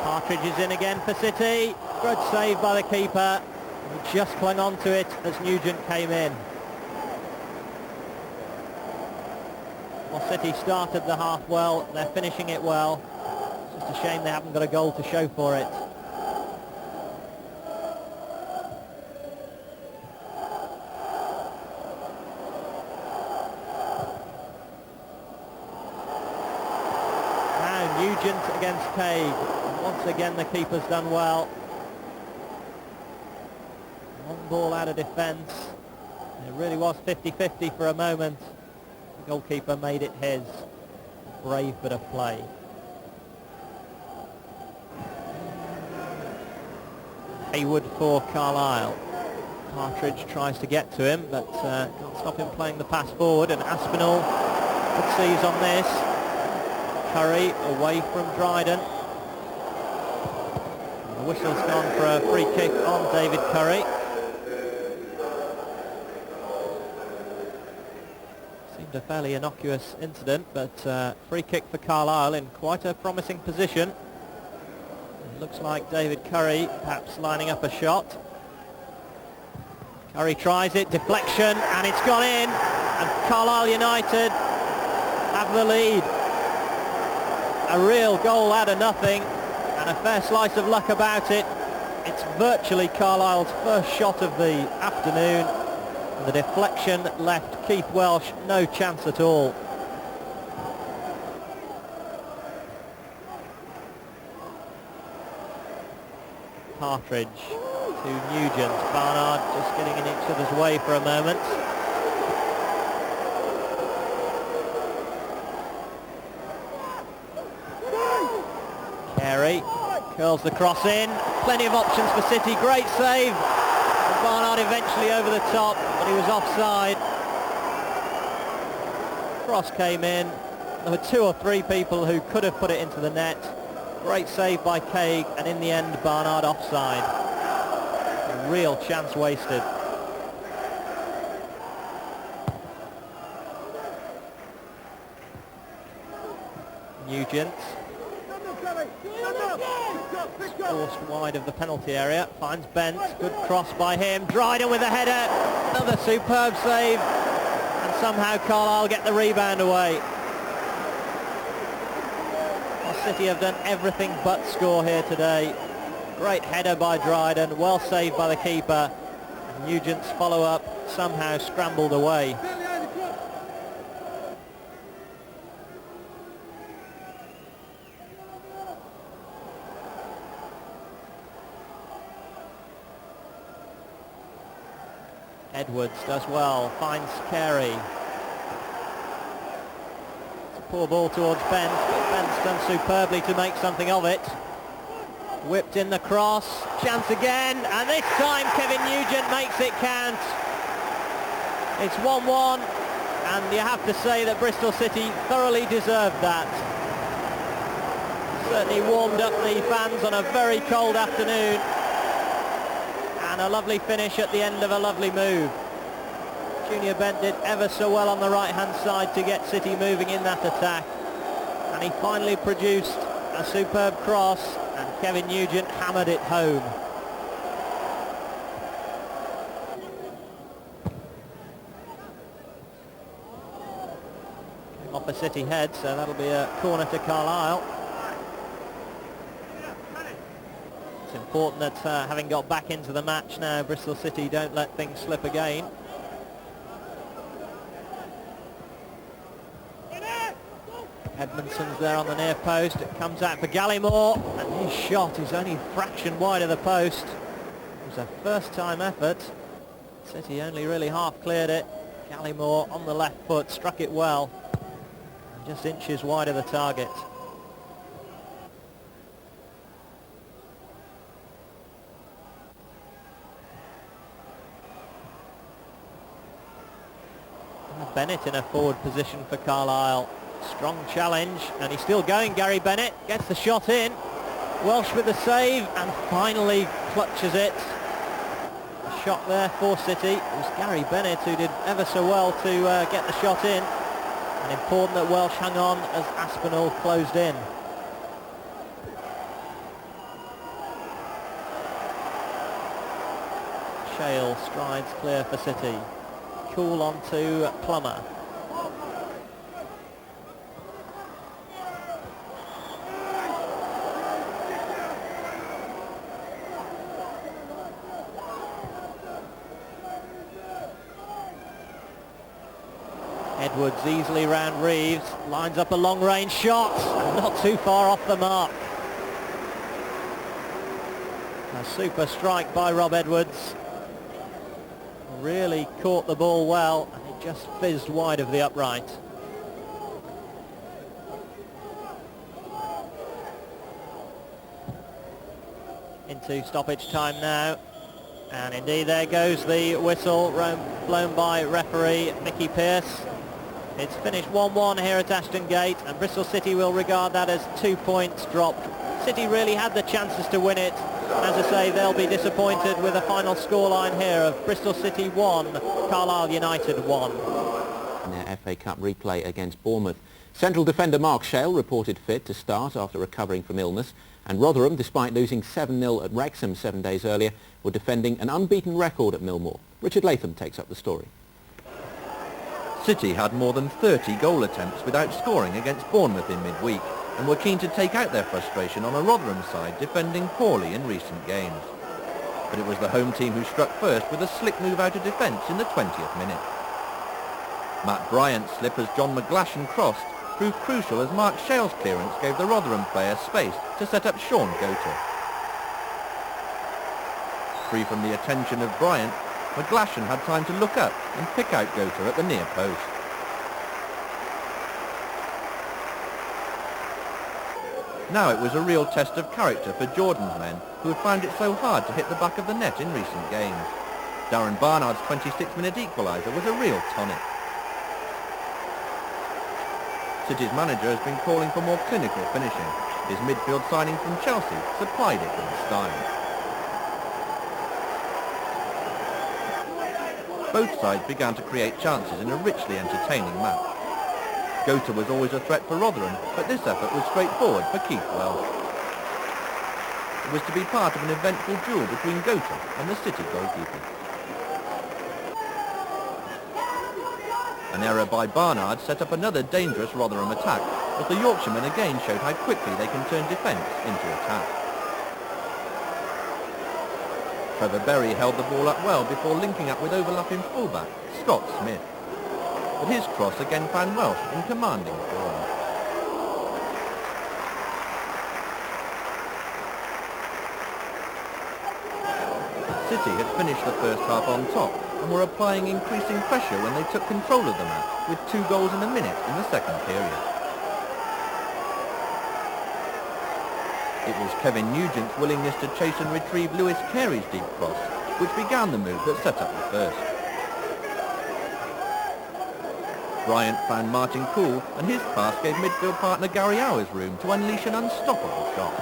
Partridge is in again for City. Good save by the keeper. He just clung on to it as Nugent came in. Well, City started the half well. They're finishing it well. It's just a shame they haven't got a goal to show for it. Now Nugent against Cade. Once again the keeper's done well. One ball out of defence. It really was 50-50 for a moment. The goalkeeper made it his. Brave bit of play. Haywood for Carlisle. Partridge tries to get to him, but can't stop him playing the pass forward, and Aspinall could seize on this. Curry away from Dryden. And the whistle's gone for a free kick on David Curry. Seemed a fairly innocuous incident, but free kick for Carlisle in quite a promising position. It looks like David Curry perhaps lining up a shot. Curry tries it, deflection, and it's gone in, and Carlisle United have the lead. A real goal out of nothing, and a fair slice of luck about it. It's virtually Carlisle's first shot of the afternoon, and the deflection left Keith Welsh no chance at all. Partridge to Nugent. Barnard just getting in each other's way for a moment. Carey curls the cross in. Plenty of options for City. Great save. And Barnard eventually over the top, but he was offside. Cross came in. There were two or three people who could have put it into the net. Great save by Kaig, and in the end Barnard offside. A real chance wasted. Nugent. Forced wide of the penalty area. Finds Bent. Good cross by him. Dryden with a header. Another superb save. And somehow Carlisle get the rebound away. City have done everything but score here today. Great header by Dryden, well saved by the keeper. Nugent's follow-up somehow scrambled away. Edwards does well, finds Carey. Poor ball towards Bent, but Bent's done superbly to make something of it. Whipped in the cross, chance again, and this time Kevin Nugent makes it count. It's 1-1, and you have to say that Bristol City thoroughly deserved that. Certainly warmed up the fans on a very cold afternoon, and a lovely finish at the end of a lovely move. Junior Bent did ever so well on the right-hand side to get City moving in that attack, and he finally produced a superb cross, and Kevin Nugent hammered it home. Came off a City head, so that'll be a corner to Carlisle. It's important that having got back into the match now, Bristol City don't let things slip again. Edmondson's there on the near post. It comes out for Gallimore, and his shot is only a fraction wide of the post. It was a first-time effort. City only really half cleared it. Gallimore on the left foot struck it well, just inches wide of the target. Bennett in a forward position for Carlisle. Strong challenge, and he's still going. Gary Bennett gets the shot in. Welsh with the save, and finally clutches it. A shot there for City. It was Gary Bennett who did ever so well to get the shot in. And important that Welsh hung on as Aspinall closed in. Shale strides clear for City. Cool on to Plummer. Edwards easily round Reeves, lines up a long-range shot, not too far off the mark. A super strike by Rob Edwards. Really caught the ball well, and it just fizzed wide of the upright. Into stoppage time now, and indeed there goes the whistle blown by referee Mickey Pearce. It's finished 1-1 here at Ashton Gate, and Bristol City will regard that as 2 points dropped. City really had the chances to win it, and as I say, they'll be disappointed with a final scoreline here of Bristol City 1, Carlisle United 1. In their FA Cup replay against Bournemouth. Central defender Mark Shale reported fit to start after recovering from illness, and Rotherham, despite losing 7-0 at Wrexham 7 days earlier, were defending an unbeaten record at Millmoor. Richard Latham takes up the story. City had more than 30 goal attempts without scoring against Bournemouth in midweek, and were keen to take out their frustration on a Rotherham side defending poorly in recent games. But it was the home team who struck first with a slick move out of defence in the 20th minute. Matt Bryant's slip as John McGlashan crossed proved crucial as Mark Shale's clearance gave the Rotherham player space to set up Sean Goater. Free from the attention of Bryant, McGlashan had time to look up and pick out Goater at the near post. Now it was a real test of character for Jordan's men, who had found it so hard to hit the back of the net in recent games. Darren Barnard's 26-minute equaliser was a real tonic. City's manager has been calling for more clinical finishing. His midfield signing from Chelsea supplied it in style. Both sides began to create chances in a richly entertaining match. Goater was always a threat for Rotherham, but this effort was straightforward for Keith Welsh. It was to be part of an eventful duel between Goater and the City goalkeeper. An error by Barnard set up another dangerous Rotherham attack, as the Yorkshiremen again showed how quickly they can turn defence into attack. Trevor Berry held the ball up well before linking up with overlapping fullback Scott Smith. But his cross again found Welsh in commanding form. City had finished the first half on top and were applying increasing pressure when they took control of the match with 2 goals in a minute in the second period. It was Kevin Nugent's willingness to chase and retrieve Lewis Carey's deep cross, which began the move that set up the first. Bryant found Martin cool, and his pass gave midfield partner Gary Hours room to unleash an unstoppable shot.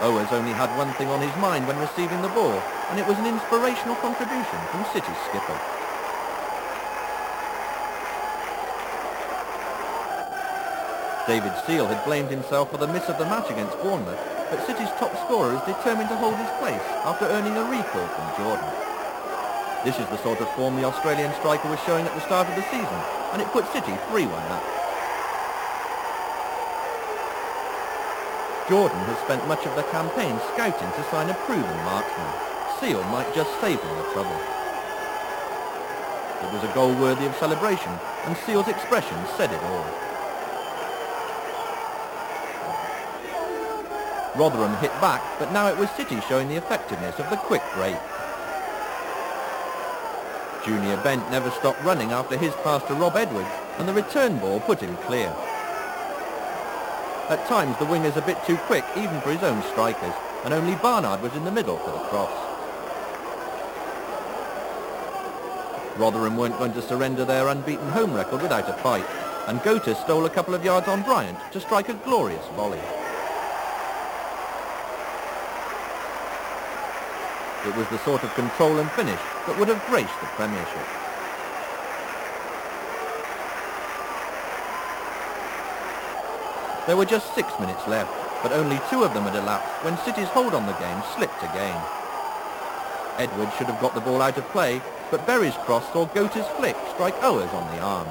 Owers only had one thing on his mind when receiving the ball, and it was an inspirational contribution from City's skipper. David Seal had blamed himself for the miss of the match against Bournemouth, but City's top scorer is determined to hold his place after earning a recall from Jordan. This is the sort of form the Australian striker was showing at the start of the season, and it put City 3-1 up. Jordan has spent much of the campaign scouting to sign a proven marksman. Seal might just save him the trouble. It was a goal worthy of celebration, and Seal's expression said it all. Rotherham hit back, but now it was City showing the effectiveness of the quick break. Junior Bent never stopped running after his pass to Rob Edwards, and the return ball put him clear. At times the winger's a bit too quick even for his own strikers, and only Barnard was in the middle for the cross. Rotherham weren't going to surrender their unbeaten home record without a fight, and Gota stole a couple of yards on Bryant to strike a glorious volley. It was the sort of control and finish that would have graced the Premiership. There were just 6 minutes left, but only 2 of them had elapsed when City's hold on the game slipped again. Edwards should have got the ball out of play, but Berry's cross saw Gota's flick strike Owers on the arm.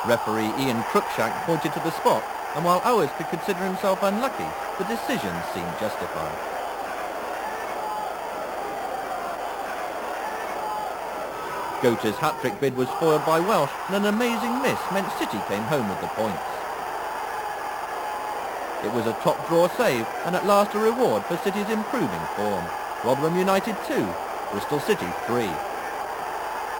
Referee Ian Cruikshank pointed to the spot, and while Owers could consider himself unlucky, the decision seemed justified. Gota's hat-trick bid was foiled by Welsh, and an amazing miss meant City came home with the points. It was a top-draw save, and at last a reward for City's improving form. Rotherham United 2, Bristol City 3.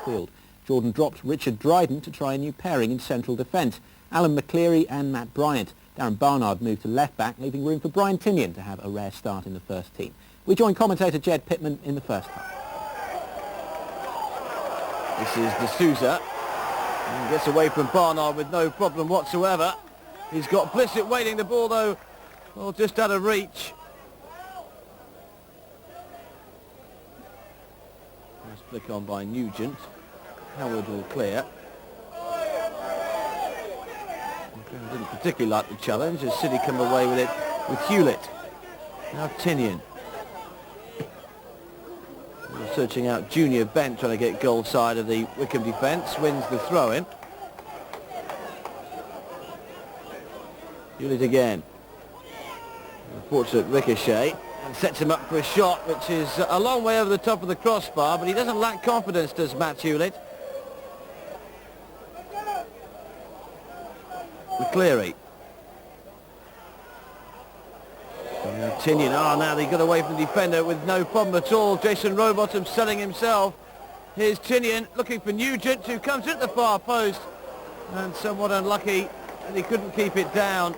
Field. Jordan drops Richard Dryden to try a new pairing in central defence. Alan McCleary and Matt Bryant. Darren Barnard moved to left-back, leaving room for Brian Tinian to have a rare start in the first team. We join commentator Jed Pittman in the first half. This is D'Souza. He gets away from Barnard with no problem whatsoever. He's got Blissett waiting the ball though, well, just out of reach. Nice flick on by Nugent. Howard will clear. Didn't particularly like the challenge as City come away with it with Hewlett. Now Tinian. Searching out Junior Bent, trying to get goal side of the Wycombe defence, wins the throw-in. Hewlett again. Unfortunate ricochet, and sets him up for a shot, which is a long way over the top of the crossbar, but he doesn't lack confidence, does Matt Hewlett. McCleary. Tinian, now they got away from the defender with no problem at all. Jason Rowbottom selling himself. Here's Tinian looking for Nugent, who comes at the far post, and somewhat unlucky that he couldn't keep it down.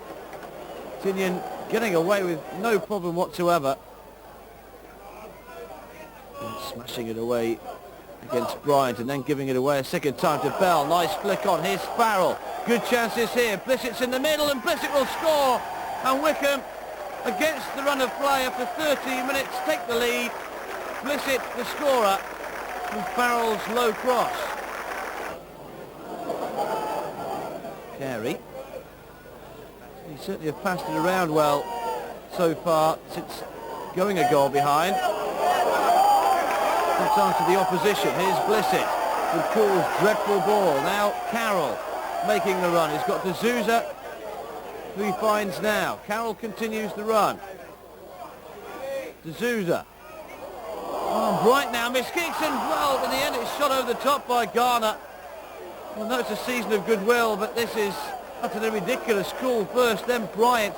Tinian getting away with no problem whatsoever. And smashing it away against Bryant, and then giving it away a second time to Bell. Nice flick on. Here's Farrell. Good chances here. Blissett's in the middle, and Blissett will score. And Wycombe, against the run of play after 13 minutes, take the lead. Blissett, the scorer, from Farrell's low cross. Carey. He certainly have passed it around well so far since going a goal behind. Good time to the opposition. Here's Blissett with Coole's dreadful ball. Now Carroll making the run. He's got D'Souza, who he finds now. Carroll continues the run. D'Souza. Bright now, Miss Kingston. Well, in the end it's shot over the top by Garner. Well, no, it's a season of goodwill, but this is utterly ridiculous. Cool first, then Bryant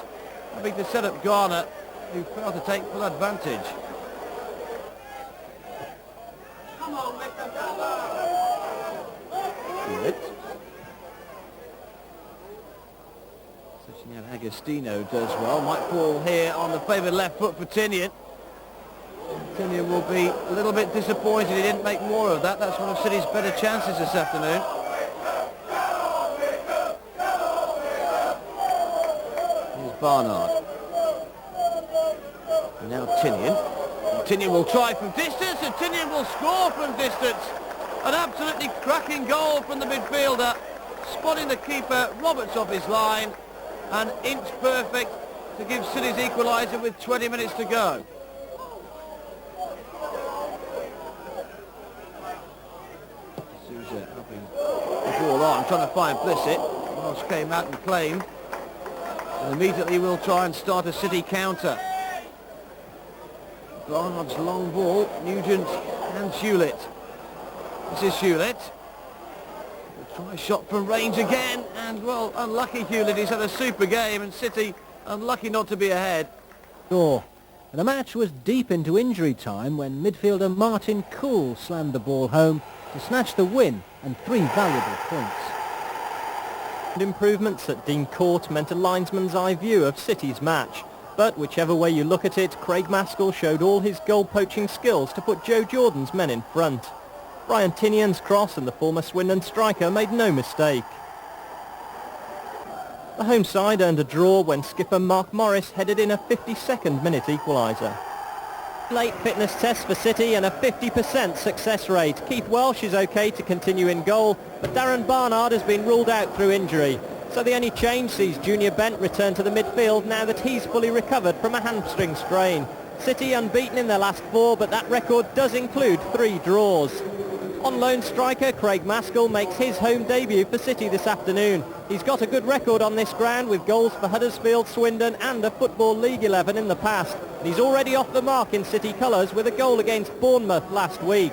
having to set up Garner, who failed to take full advantage. Agostino does well. Might fall here on the favoured left foot for Tinian. Tinian will be a little bit disappointed he didn't make more of that. That's one of City's better chances this afternoon. Here's Barnard. And now Tinian. And Tinian will try from distance, and Tinian will score from distance. An absolutely cracking goal from the midfielder, spotting the keeper Roberts off his line, and inch perfect to give City's equaliser with 20 minutes to go. Sousa helping the ball on, trying to find Blissett. Welsh came out and claimed, and immediately will try and start a City counter. Barnard's long ball, Nugent and Hewlett. This is Hewlett. He'll try a shot from range again, and well, unlucky Hewlett. He's had a super game, and City unlucky not to be ahead. And the match was deep into injury time when midfielder Martin Cool slammed the ball home to snatch the win and 3 valuable points. Improvements at Dean Court meant a linesman's eye view of City's match. But whichever way you look at it, Craig Maskell showed all his goal-poaching skills to put Joe Jordan's men in front. Brian Tinian's cross and the former Swindon striker made no mistake. The home side earned a draw when skipper Mark Morris headed in a 52nd minute equaliser. Late fitness test for City and a 50% success rate. Keith Welsh is okay to continue in goal, but Darren Barnard has been ruled out through injury. So the only change sees Junior Bent return to the midfield now that he's fully recovered from a hamstring strain. City unbeaten in their last 4, but that record does include 3 draws. On loan striker Craig Maskell makes his home debut for City this afternoon. He's got a good record on this ground with goals for Huddersfield, Swindon and a Football League 11 in the past. And he's already off the mark in City colours with a goal against Bournemouth last week.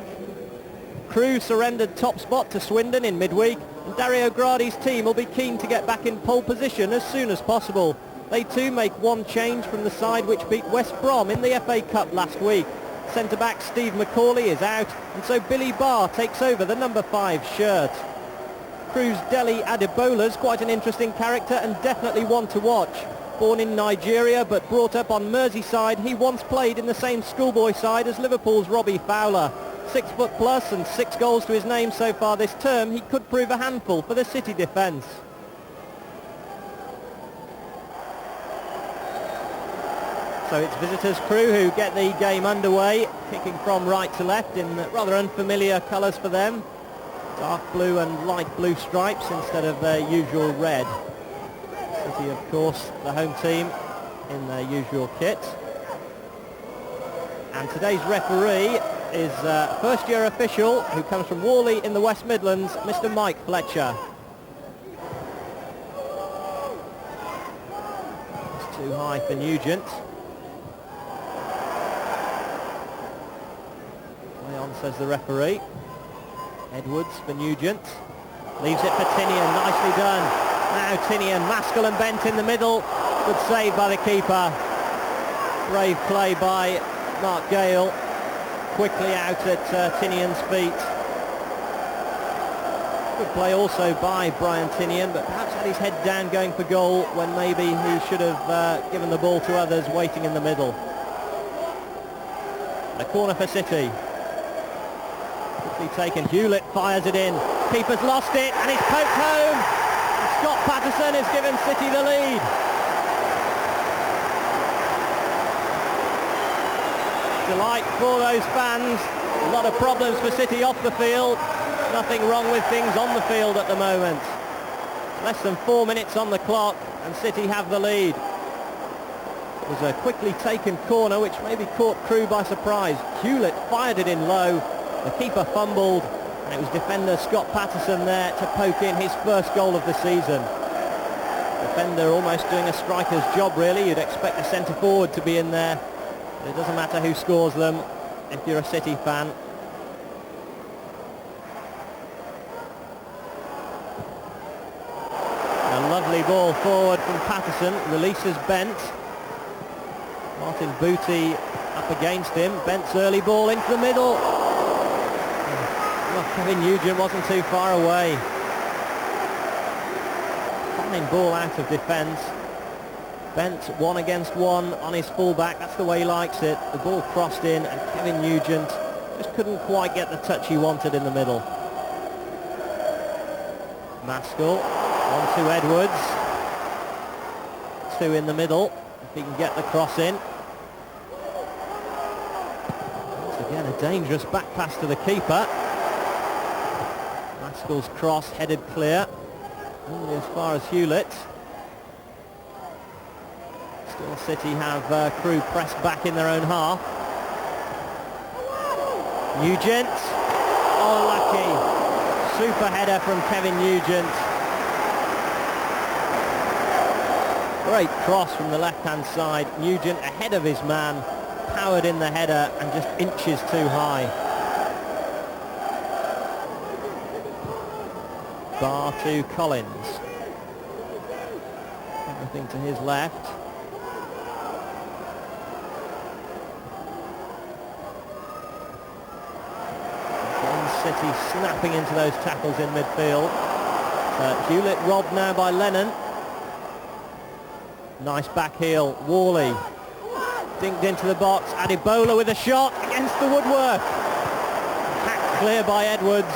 Crewe surrendered top spot to Swindon in midweek, and Dario Gradi's team will be keen to get back in pole position as soon as possible. They too make one change from the side which beat West Brom in the FA Cup last week. Centre-back Steve McCauley is out, and so Billy Barr takes over the number 5 shirt. Crewe's Dele Adebola's quite an interesting character and definitely one to watch. Born in Nigeria but brought up on Merseyside, he once played in the same schoolboy side as Liverpool's Robbie Fowler. 6 foot plus and 6 goals to his name so far this term, he could prove a handful for the City defence. So it's visitors Crewe who get the game underway, kicking from right to left in rather unfamiliar colours for them. Dark blue and light blue stripes instead of their usual red. City, of course, the home team in their usual kit. And today's referee is a first-year official who comes from Worley in the West Midlands, Mr. Mike Fletcher. It's too high for Nugent. Says the referee. Edwards for Nugent. Leaves it for Tinian. Nicely done. Now Tinian, Maskell and Bent in the middle. Good save by the keeper. Brave play by Mark Gale. Quickly out at Tinian's feet. Good play also by Brian Tinian, but perhaps had his head down going for goal when maybe he should have given the ball to others waiting in the middle. And a corner for City. Taken. Hewlett fires it in. Keeper's lost it and it's poked home. And Scott Patterson has given City the lead. Delight for those fans. A lot of problems for City off the field. Nothing wrong with things on the field at the moment. Less than 4 minutes on the clock and City have the lead. It was a quickly taken corner which maybe caught Crewe by surprise. Hewlett fired it in low. The keeper fumbled, and it was defender Scott Patterson there to poke in his first goal of the season. Defender almost doing a striker's job, really. You'd expect a centre-forward to be in there. But it doesn't matter who scores them if you're a City fan. A lovely ball forward from Patterson, releases Bent. Martin Booty up against him. Bent's early ball into the middle. Well, Kevin Nugent wasn't too far away. Fine ball out of defence. Bent 1 against 1 on his fullback. That's the way he likes it. The ball crossed in and Kevin Nugent just couldn't quite get the touch he wanted in the middle. Maskell on to Edwards. 2 in the middle, if he can get the cross in. Once again, a dangerous back pass to the keeper. Maskell's cross headed clear, only as far as Hewlett. Still City have Crewe pressed back in their own half. Nugent, oh lucky, super header from Kevin Nugent. Great cross from the left-hand side. Nugent ahead of his man, powered in the header and just inches too high. Barr to Collins. Everything to his left. Again, City snapping into those tackles in midfield. Hewlett robbed now by Lennon. Nice back heel, Worley. Dinked into the box, Adebola with a shot against the woodwork. Hacked clear by Edwards.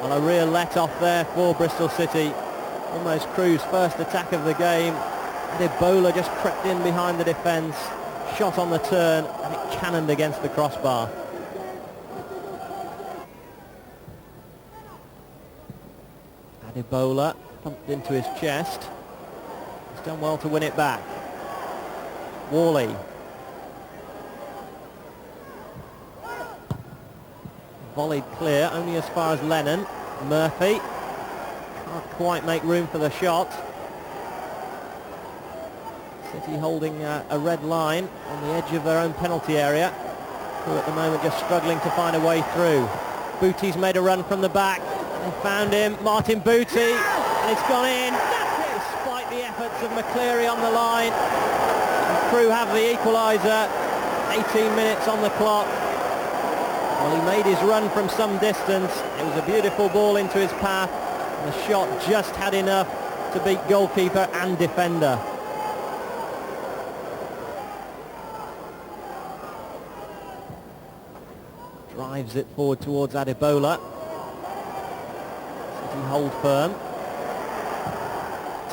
Well, a real let-off there for Bristol City. Almost Crewe's first attack of the game. Adebola just crept in behind the defence, shot on the turn, and it cannoned against the crossbar. Adebola pumped into his chest. He's done well to win it back. Worley. Volleyed clear, only as far as Lennon. Murphy. Can't quite make room for the shot. City holding a red line on the edge of their own penalty area. Who at the moment just struggling to find a way through. Bootie's made a run from the back. They found him, Martin Bootie. It's gone in, despite the efforts of McCleary on the line. And Crewe have the equaliser, 18 minutes on the clock. Well, he made his run from some distance. It was a beautiful ball into his path. And the shot just had enough to beat goalkeeper and defender. Drives it forward towards Adebola. City hold firm.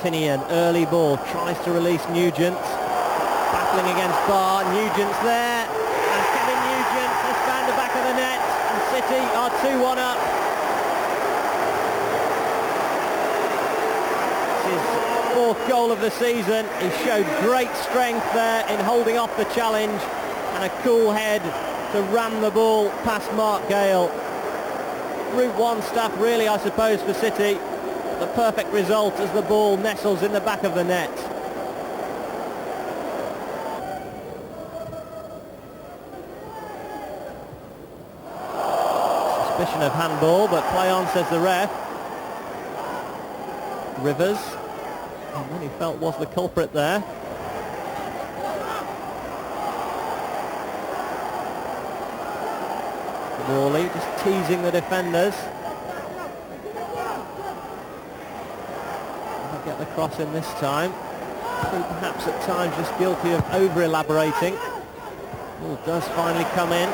Tinian, early ball, tries to release Nugent. Battling against Barr, Nugent's there. And Kevin Nugent has found the back of the net. And City are 2-1 up. It's his 4th goal of the season. He showed great strength there in holding off the challenge. And a cool head to ram the ball past Mark Gale. Route 1 stuff really, I suppose, for City. The perfect result as the ball nestles in the back of the net. Suspicion of handball, but play on, says the ref. Rivers, and when he felt was the culprit there. Worley just teasing the defenders. Get the cross in this time. Perhaps at times just guilty of over-elaborating. Ball does finally come in.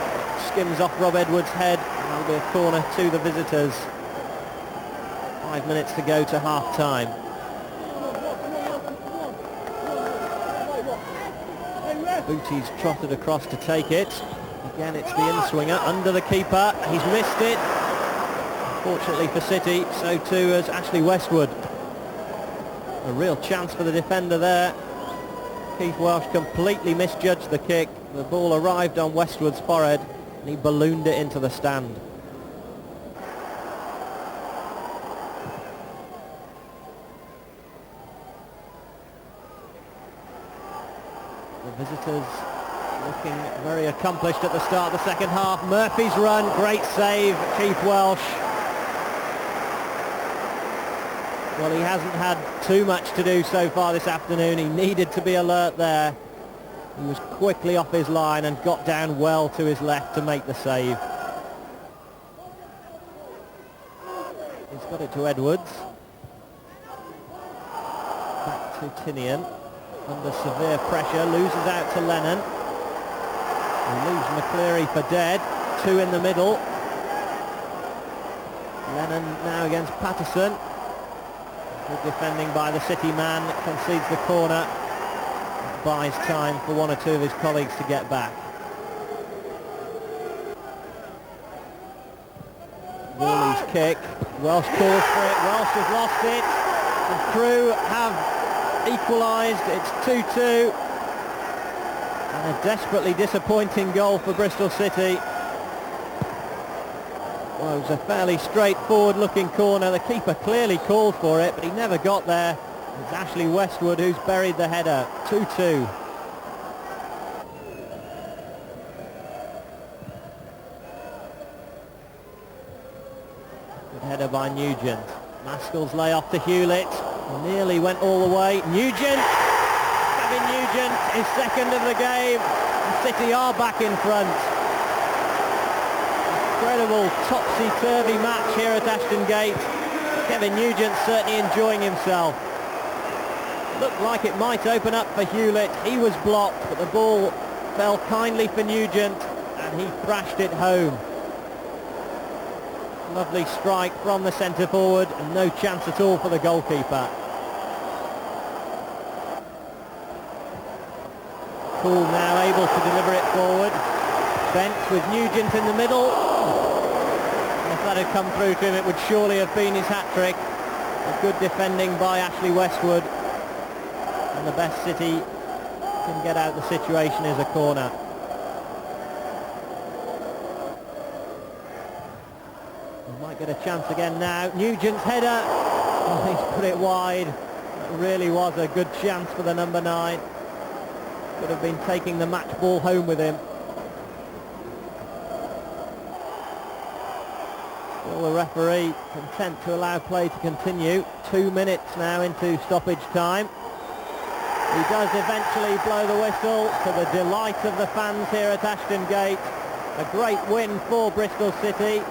Skims off Rob Edwards' head. That'll be a corner to the visitors. 5 minutes to go to half-time. Bootie's trotted across to take it. Again, it's the in-swinger under the keeper. He's missed it. Unfortunately for City, so too has Ashley Westwood. A real chance for the defender there. Keith Welsh completely misjudged the kick. The ball arrived on Westwood's forehead and he ballooned it into the stand. The visitors looking very accomplished at the start of the second half. Murphy's run, great save, Keith Welsh. Well, he hasn't had too much to do so far this afternoon. He needed to be alert there. He was quickly off his line and got down well to his left to make the save. He's got it to Edwards. Tinian under severe pressure, loses out to Lennon. He leaves McCleary for dead. Two in the middle. Lennon now against Patterson. Good defending by the City man, concedes the corner. Buys time for one or two of his colleagues to get back. Worley's kick. Welsh calls for it. Welsh has lost it. The Crew have equalised. It's 2-2. And a desperately disappointing goal for Bristol City. Well, it was a fairly straightforward looking corner. The keeper clearly called for it, but he never got there. It's Ashley Westwood who's buried the header. 2-2. Good header by Nugent. Maskell's lay off to Hewlett. Nearly went all the way. Nugent! Kevin Nugent is second of the game. And City are back in front. Incredible topsy-turvy match here at Ashton Gate. Kevin Nugent certainly enjoying himself. Looked like it might open up for Hewlett. He was blocked, but the ball fell kindly for Nugent and he thrashed it home. Lovely strike from the centre forward and no chance at all for the goalkeeper. Poole now able to deliver it forward. Bent with Nugent in the middle. If that had come through to him, it would surely have been his hat-trick. A good defending by Ashley Westwood. And the best City can get out the situation is a corner. He might get a chance again now. Nugent's header. Oh, he's put it wide. It really was a good chance for the number 9. Could have been taking the match ball home with him. Still the referee content to allow play to continue. 2 minutes now into stoppage time. He does eventually blow the whistle to the delight of the fans here at Ashton Gate. A great win for Bristol City.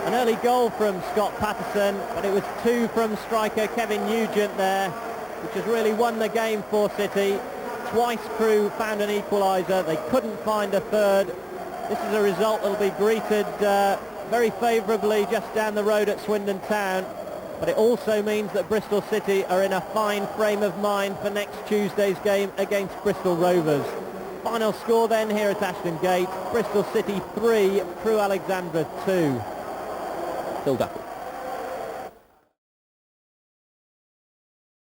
An early goal from Scott Patterson, but it was 2 from striker Kevin Nugent there, which has really won the game for City. Twice Crew found an equaliser. They couldn't find a third. This is a result that will be greeted very favourably just down the road at Swindon Town. But it also means that Bristol City are in a fine frame of mind for next Tuesday's game against Bristol Rovers. Final score then here at Ashton Gate. Bristol City 3, Crewe Alexandra 2. Build up.